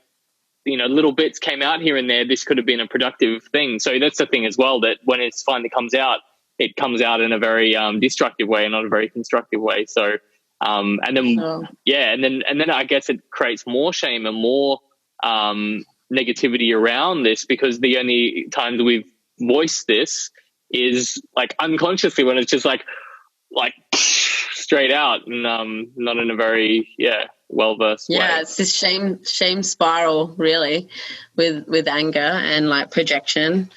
you know, little bits came out here and there, this could have been a productive thing. So that's the thing as well, that when it's finally comes out, it comes out in a very destructive way and not a very constructive way. So and then I guess it creates more shame and more negativity around this, because the only times we've voiced this is like unconsciously, when it's just like straight out and not in a very well-versed way. Yeah, it's this shame spiral really with anger and like projection.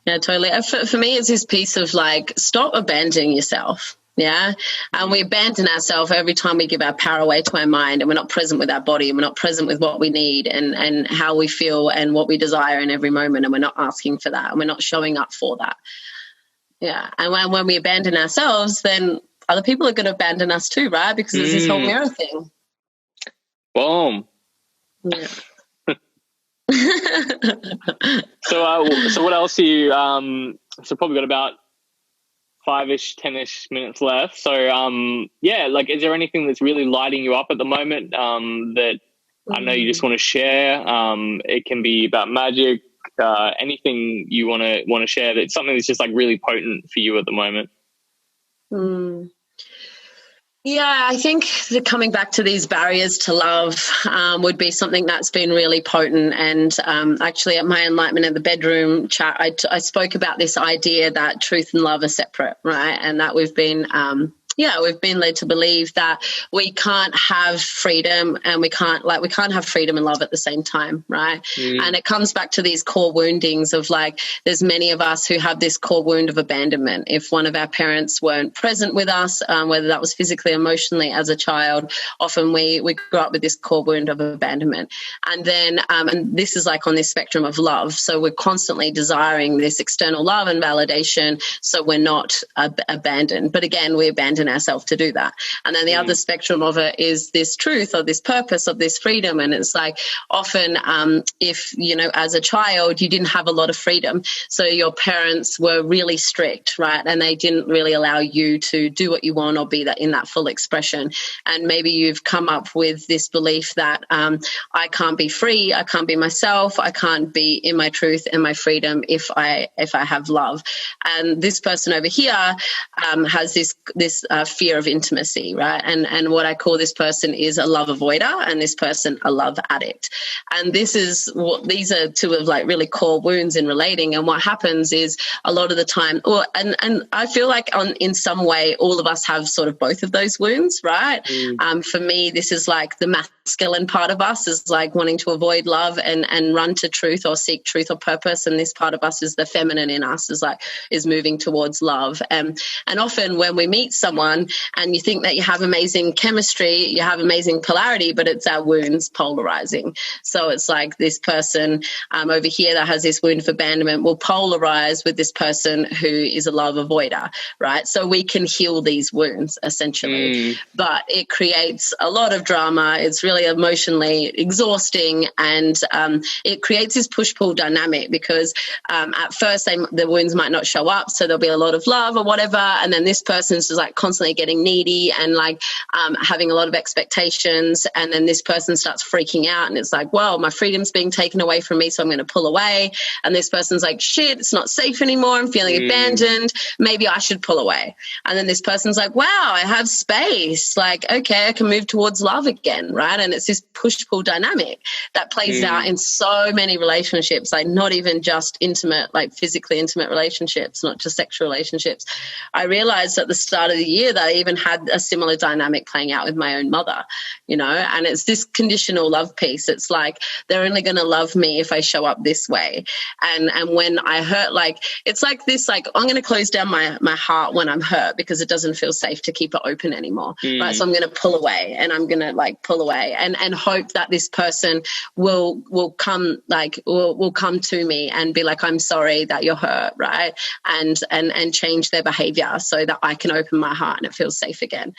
Yeah, totally. For me, it's this piece of like, stop abandoning yourself. Yeah. And we abandon ourselves every time we give our power away to our mind, and we're not present with our body, and we're not present with what we need and how we feel and what we desire in every moment. And we're not asking for that, and we're not showing up for that. Yeah. And when we abandon ourselves, then other people are going to abandon us too, right? Because it's this whole mirror thing. Boom. Yeah. So what else are you, so probably got about 5-ish, 10-ish minutes left. So, like, is there anything that's really lighting you up at the moment that I know you just want to share? It can be about Magick, anything you want to share that's something that's just like really potent for you at the moment. Yeah, I think that coming back to these barriers to love would be something that's been really potent. And actually at my Enlightenment in the Bedroom chat, I spoke about this idea that truth and love are separate, right? And that we've been we've been led to believe that we can't have freedom and we can't have freedom and love at the same time, right? And it comes back to these core woundings of like, there's many of us who have this core wound of abandonment. If one of our parents weren't present with us, whether that was physically, emotionally as a child, often we grew up with this core wound of abandonment. And then, and this is like on this spectrum of love. So we're constantly desiring this external love and validation, so we're not abandoned. But again, we abandon ourselves to do that. And then the other spectrum of it is this truth or this purpose of this freedom. And it's like often if, you know, as a child, you didn't have a lot of freedom. So your parents were really strict, right? And they didn't really allow you to do what you want or be that in that full expression. And maybe you've come up with this belief that I can't be free, I can't be myself, I can't be in my truth and my freedom if I have love. And this person over here has this fear of intimacy, right? And what I call this person is a love avoider, and this person a love addict. And these are two of like really core wounds in relating. And what happens is a lot of the time, and I feel like in some way all of us have sort of both of those wounds, right? For me, this is like the masculine part of us is like wanting to avoid love and run to truth or seek truth or purpose, and this part of us is the feminine in us is moving towards love. And often when we meet someone and you think that you have amazing chemistry, you have amazing polarity, but it's our wounds polarizing. So it's like this person over here that has this wound of abandonment will polarize with this person who is a love avoider, right? So we can heal these wounds essentially, but it creates a lot of drama. It's really emotionally exhausting, and it creates this push-pull dynamic because at first the wounds might not show up, so there'll be a lot of love or whatever, and then this person's just like constantly getting needy and like having a lot of expectations, and then this person starts freaking out and it's like, well, my freedom's being taken away from me, so I'm going to pull away. And this person's like, shit, it's not safe anymore, I'm feeling abandoned, maybe I should pull away. And then this person's like, wow, I have space, like, okay, I can move towards love again, right? And it's this push-pull dynamic that plays out in so many relationships, like not even just intimate, like physically intimate relationships, not just sexual relationships. I realized at the start of the year that I even had a similar dynamic playing out with my own mother, you know, and it's this conditional love piece. It's like, they're only going to love me if I show up this way. And when I hurt, like, it's like this, like, I'm going to close down my heart when I'm hurt because it doesn't feel safe to keep it open anymore. Right. So I'm going to pull away, and I'm going to like pull away and hope that this person will come, like, will come to me and be like, I'm sorry that you're hurt. Right. And change their behavior so that I can open my heart and it feels safe again.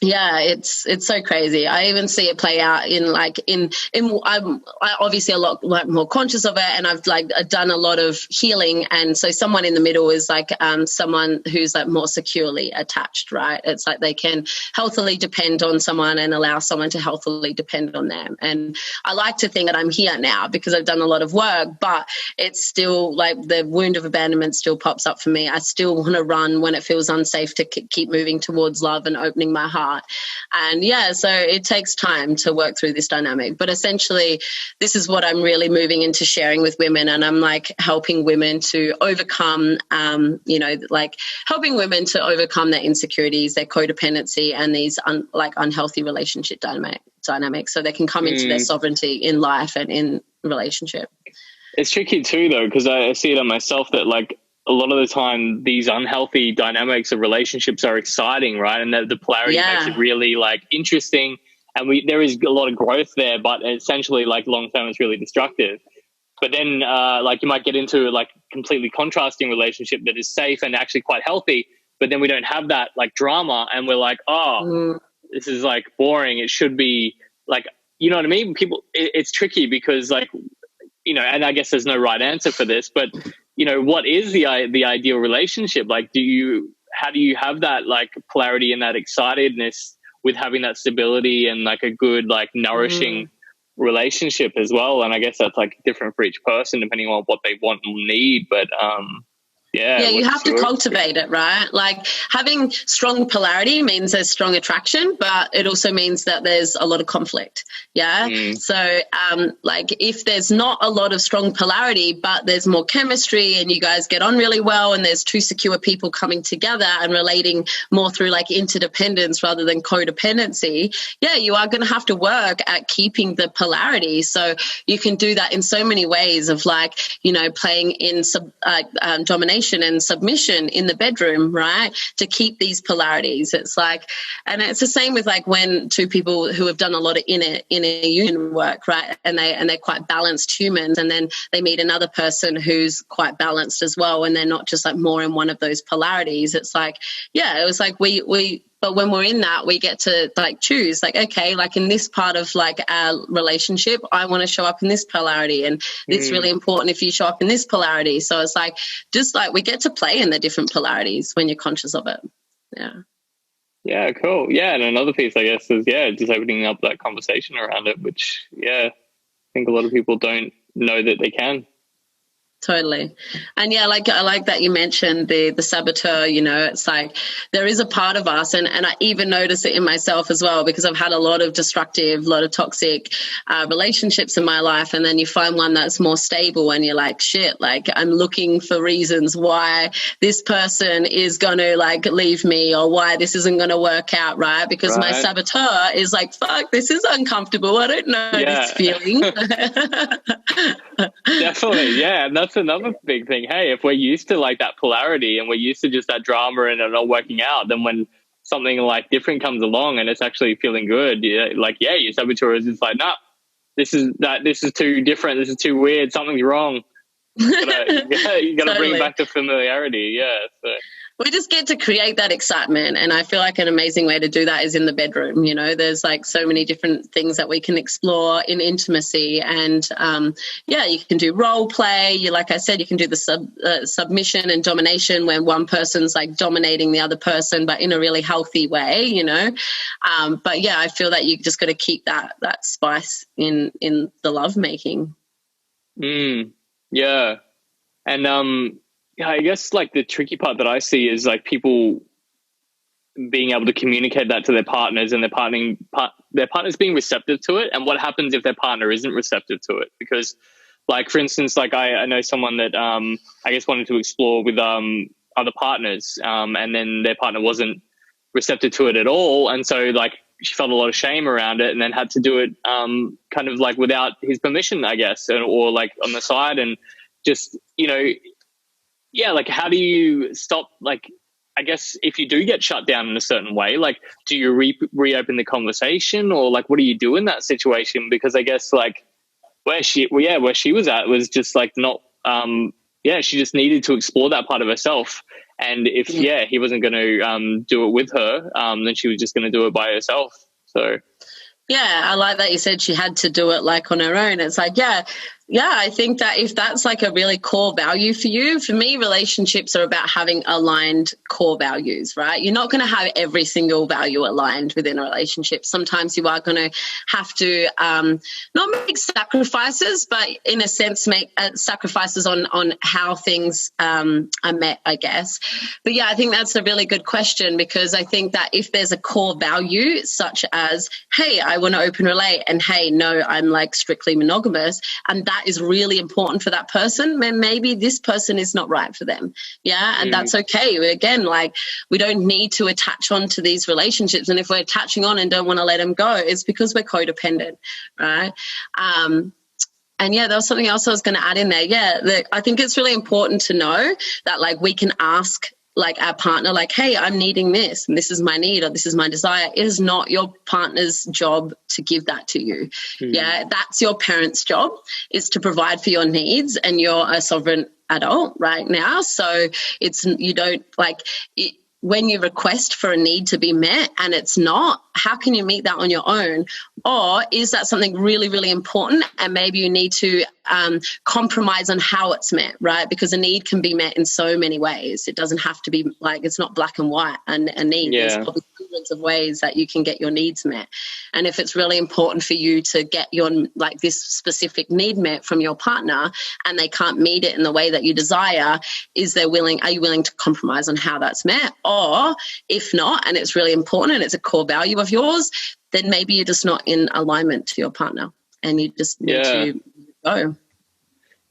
Yeah, it's so crazy. I even see it play out I'm obviously a lot like more conscious of it, and I've like done a lot of healing. And so someone in the middle is like someone who's like more securely attached, right? It's like they can healthily depend on someone and allow someone to healthily depend on them. And I like to think that I'm here now because I've done a lot of work, but it's still like the wound of abandonment still pops up for me. I still want to run when it feels unsafe to keep moving towards love and opening my heart. And yeah, so it takes time to work through this dynamic. But essentially, this is what I'm really moving into sharing with women. And I'm like helping women to overcome, helping women to overcome their insecurities, their codependency, and these unhealthy relationship dynamics so they can come into their sovereignty in life and in relationship. It's tricky too, though, because I see it on myself that like, a lot of the time these unhealthy dynamics of relationships are exciting, right? And the polarity makes it really like interesting, and there is a lot of growth there, but essentially like long term it's really destructive. But then like you might get into like completely contrasting relationship that is safe and actually quite healthy, but then we don't have that like drama, and we're like, this is like boring. It should be like, you know what I mean? It's tricky because like, you know, and I guess there's no right answer for this, but you know, what is the ideal relationship? Like, how do you have that like polarity and that excitedness with having that stability and like a good, like nourishing relationship as well? And I guess that's like different for each person depending on what they want and need. But Yeah, you have to cultivate it, right? Like having strong polarity means there's strong attraction, but it also means that there's a lot of conflict. Yeah. So like if there's not a lot of strong polarity, but there's more chemistry and you guys get on really well and there's two secure people coming together and relating more through like interdependence rather than codependency, you are going to have to work at keeping the polarity. So you can do that in so many ways of like, playing in domination and submission in the bedroom, right? To keep these polarities. It's like, and it's the same with like when two people who have done a lot of inner union work, right? And they're quite balanced humans, and then they meet another person who's quite balanced as well, and they're not just like more in one of those polarities. It's like, it was like but when we're in that, we get to like choose, like, okay, like in this part of like our relationship, I want to show up in this polarity, and it's really important if you show up in this polarity. So it's like, just like we get to play in the different polarities when you're conscious of it. Yeah. Yeah, cool. Yeah, and another piece, I guess, is, just opening up that conversation around it, which, I think a lot of people don't know that they can. Totally. And I like that you mentioned the saboteur, it's like there is a part of us, and I even notice it in myself as well, because I've had a lot of destructive, a lot of toxic relationships in my life, and then you find one that's more stable and you're like, shit, like I'm looking for reasons why this person is going to like leave me or why this isn't going to work out, right? Because my saboteur is like, fuck, this is uncomfortable. I don't know this feeling. Definitely, yeah. And that's another big thing. Hey, if we're used to like that polarity and we're used to just that drama and it not working out, then when something like different comes along and it's actually feeling good, your saboteur is just like, nah, this is too different, this is too weird, something's wrong. You gotta bring back the familiarity. So we just get to create that excitement, and I feel like an amazing way to do that is in the bedroom. There's like so many different things that we can explore in intimacy, and you can do role play. Like I said, you can do the submission and domination when one person's like dominating the other person, but in a really healthy way. But I feel that you just got to keep that spice in the love making. Yeah, and I guess like the tricky part that I see is like people being able to communicate that to their partners, and their partners being receptive to it. And what happens if their partner isn't receptive to it? Because like, for instance, like I know someone that I guess wanted to explore with other partners, and then their partner wasn't receptive to it at all. And so like she felt a lot of shame around it, and then had to do it kind of like without his permission, I guess, or like on the side. And just, like how do you stop, like, I guess if you do get shut down in a certain way, like do you reopen the conversation, or like what do you do in that situation? Because I guess like where she was at was just like not she just needed to explore that part of herself. And if he wasn't going to do it with her, then she was just going to do it by herself. So I like that you said she had to do it like on her own. It's like, I think that if that's like a really core value for you, for me, relationships are about having aligned core values, right? You're not going to have every single value aligned within a relationship. Sometimes you are going to have to not make sacrifices, but in a sense make sacrifices on how things are met, I guess. But I think that's a really good question, because I think that if there's a core value such as, hey, I want to open relate, and hey, no, I'm like strictly monogamous, and that is really important for that person, then maybe this person is not right for them. And that's okay. Again, like we don't need to attach on to these relationships, and if we're attaching on and don't want to let them go, it's because we're codependent, right? And there was something else I was going to add in there. I think it's really important to know that like we can ask like our partner, like, hey, I'm needing this, and this is my need, or this is my desire. It is not your partner's job to give that to you. That's your parent's job, is to provide for your needs, and you're a sovereign adult right now. So you don't like it, when you request for a need to be met and it's not, how can you meet that on your own? Or is that something really, really important, and maybe you need to compromise on how it's met, right? Because a need can be met in so many ways. It doesn't have to be like, it's not black and white. And a need, there's probably hundreds of ways that you can get your needs met. And if it's really important for you to get your, like, this specific need met from your partner, and they can't meet it in the way that you desire, are you willing to compromise on how that's met? Or if not, and it's really important and it's a core value of yours, then maybe you're just not in alignment to your partner and you just need to go.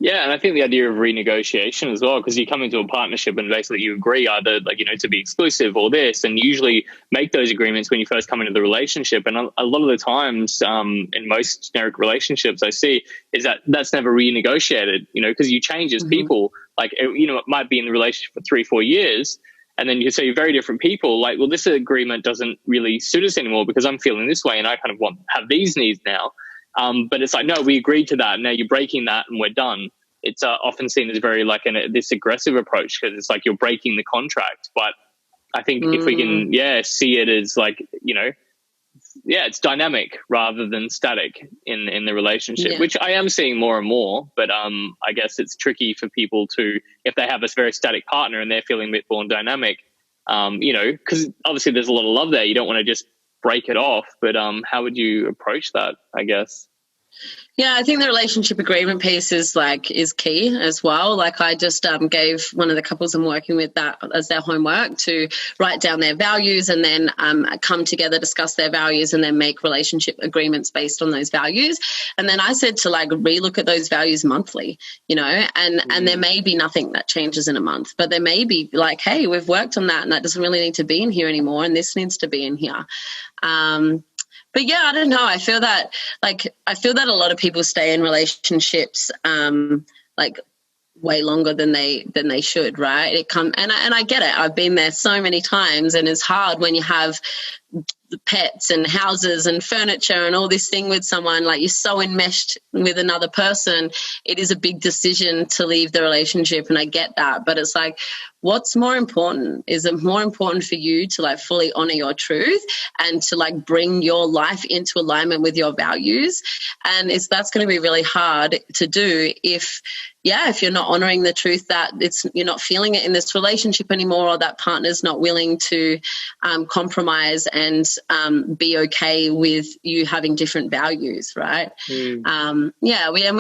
Yeah, and I think the idea of renegotiation as well, because you come into a partnership and basically you agree either, like, you know, to be exclusive or this, and you usually make those agreements when you first come into the relationship. And a lot of the times in most generic relationships I see is that that's never renegotiated, you know, because you change as people. Like, you know, it might be in the relationship for 3-4 years, and then you say you're very different people. Like, well, this agreement doesn't really suit us anymore because I'm feeling this way and I kind of have these needs now. But it's like, no, we agreed to that. Now you're breaking that and we're done. It's often seen as very like this aggressive approach, because it's like you're breaking the contract. But I think if we can, see it as like, you know, it's dynamic rather than static in the relationship, which I am seeing more and more. But I guess it's tricky for people to, if they have this very static partner and they're feeling a bit more dynamic, you know, because obviously there's a lot of love there. You don't want to just break it off. But how would you approach that, I guess? Yeah, I think the relationship agreement piece is key as well. Like, I just gave one of the couples I'm working with that as their homework, to write down their values and then come together, discuss their values, and then make relationship agreements based on those values. And then I said to like relook at those values monthly, you know, and there may be nothing that changes in a month, but there may be like, hey, we've worked on that and that doesn't really need to be in here anymore, and this needs to be in here. But yeah, I don't know. I feel that a lot of people stay in relationships like way longer than they should, right? And I get it. I've been there so many times, and it's hard when you have pets and houses and furniture and all this thing with someone, like you're so enmeshed with another person. It is a big decision to leave the relationship, and I get that. But it's like, what's more important? Is it more important for you to like fully honor your truth and to like bring your life into alignment with your values? And that's going to be really hard to do if you're not honoring the truth that you're not feeling it in this relationship anymore, or that partner's not willing to compromise and be okay with you having different values, right? We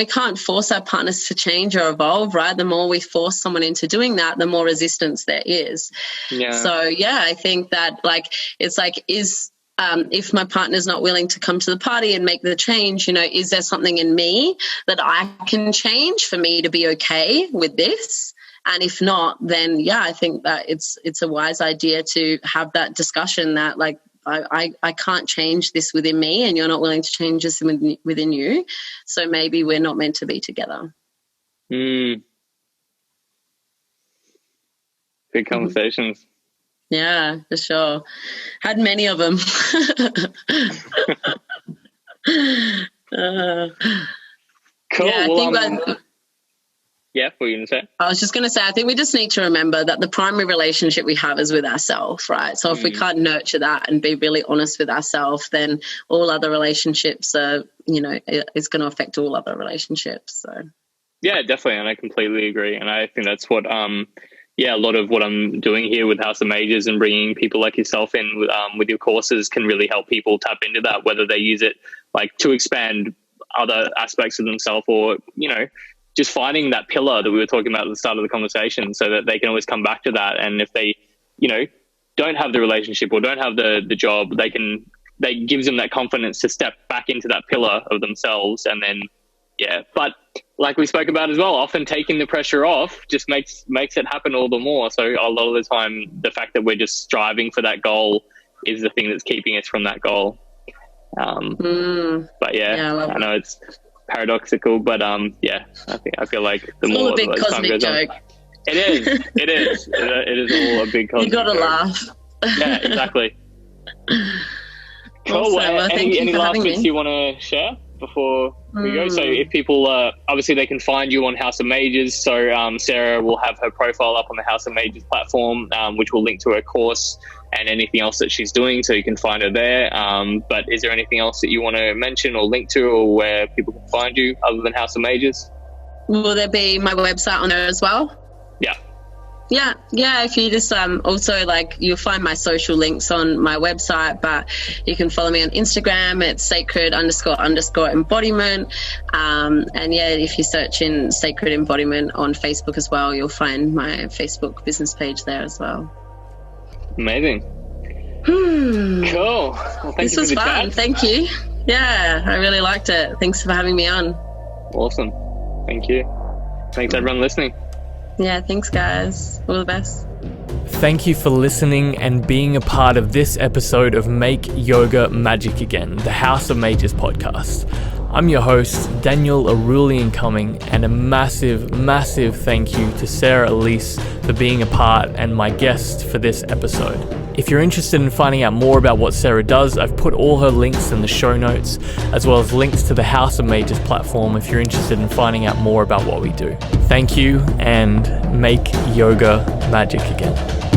can't force our partners to change or evolve, right? The more we force someone into doing that, the more resistance there is. So I think that if my partner's not willing to come to the party and make the change, you know, is there something in me that I can change for me to be okay with this? And if not, then I think that it's a wise idea to have that discussion that like, I can't change this within me, and you're not willing to change this within you. So maybe we're not meant to be together. Big conversations. Yeah, for sure. Had many of them. Cool. Yeah, what were you going to say? I was just going to say, I think we just need to remember that the primary relationship we have is with ourselves, right? So if we can't nurture that and be really honest with ourselves, then all other relationships are, you know, it's going to affect all other relationships. So yeah, definitely. And I completely agree. And I think that's what, a lot of what I'm doing here with House of Mages and bringing people like yourself in with your courses can really help people tap into that, whether they use it like to expand other aspects of themselves, or, you know, just finding that pillar that we were talking about at the start of the conversation, so that they can always come back to that. And if they, you know, don't have the relationship or don't have the job, they gives them that confidence to step back into that pillar of themselves. And then, but like we spoke about as well, often taking the pressure off just makes it happen all the more. So a lot of the time, the fact that we're just striving for that goal is the thing that's keeping us from that goal. But I know it's paradoxical, but I feel like the more a big cosmic joke. It is. It is all a big cosmic joke. You got to laugh. Yeah, exactly. Cool. Well, any last bits you want to share before we go? So if people, obviously they can find you on House of Mages. So Sarah will have her profile up on the House of Mages platform, which will link to her course and anything else that she's doing, so you can find her there. But is there anything else that you want to mention or link to, or where people can find you other than House of Mages? Will there be my website on there as well? Yeah. Yeah. If you just also you'll find my social links on my website, but you can follow me on Instagram. It's sacred__embodiment. And yeah, if you search in Sacred Embodiment on Facebook as well, you'll find my Facebook business page there as well. Amazing. Cool. Well, this was fun. chat. Thank you. Yeah, I really liked it. Thanks for having me on. Awesome. Thank you. Thanks everyone listening. Yeah, thanks guys. All the best. Thank you for listening and being a part of this episode of Make Yoga Magic Again, the House of Mages podcast. I'm your host, Daniel Arulian Cumming, and a massive, massive thank you to Sara Elice for being a part and my guest for this episode. If you're interested in finding out more about what Sara does, I've put all her links in the show notes, as well as links to the House of Mages platform if you're interested in finding out more about what we do. Thank you, and make yoga magic again.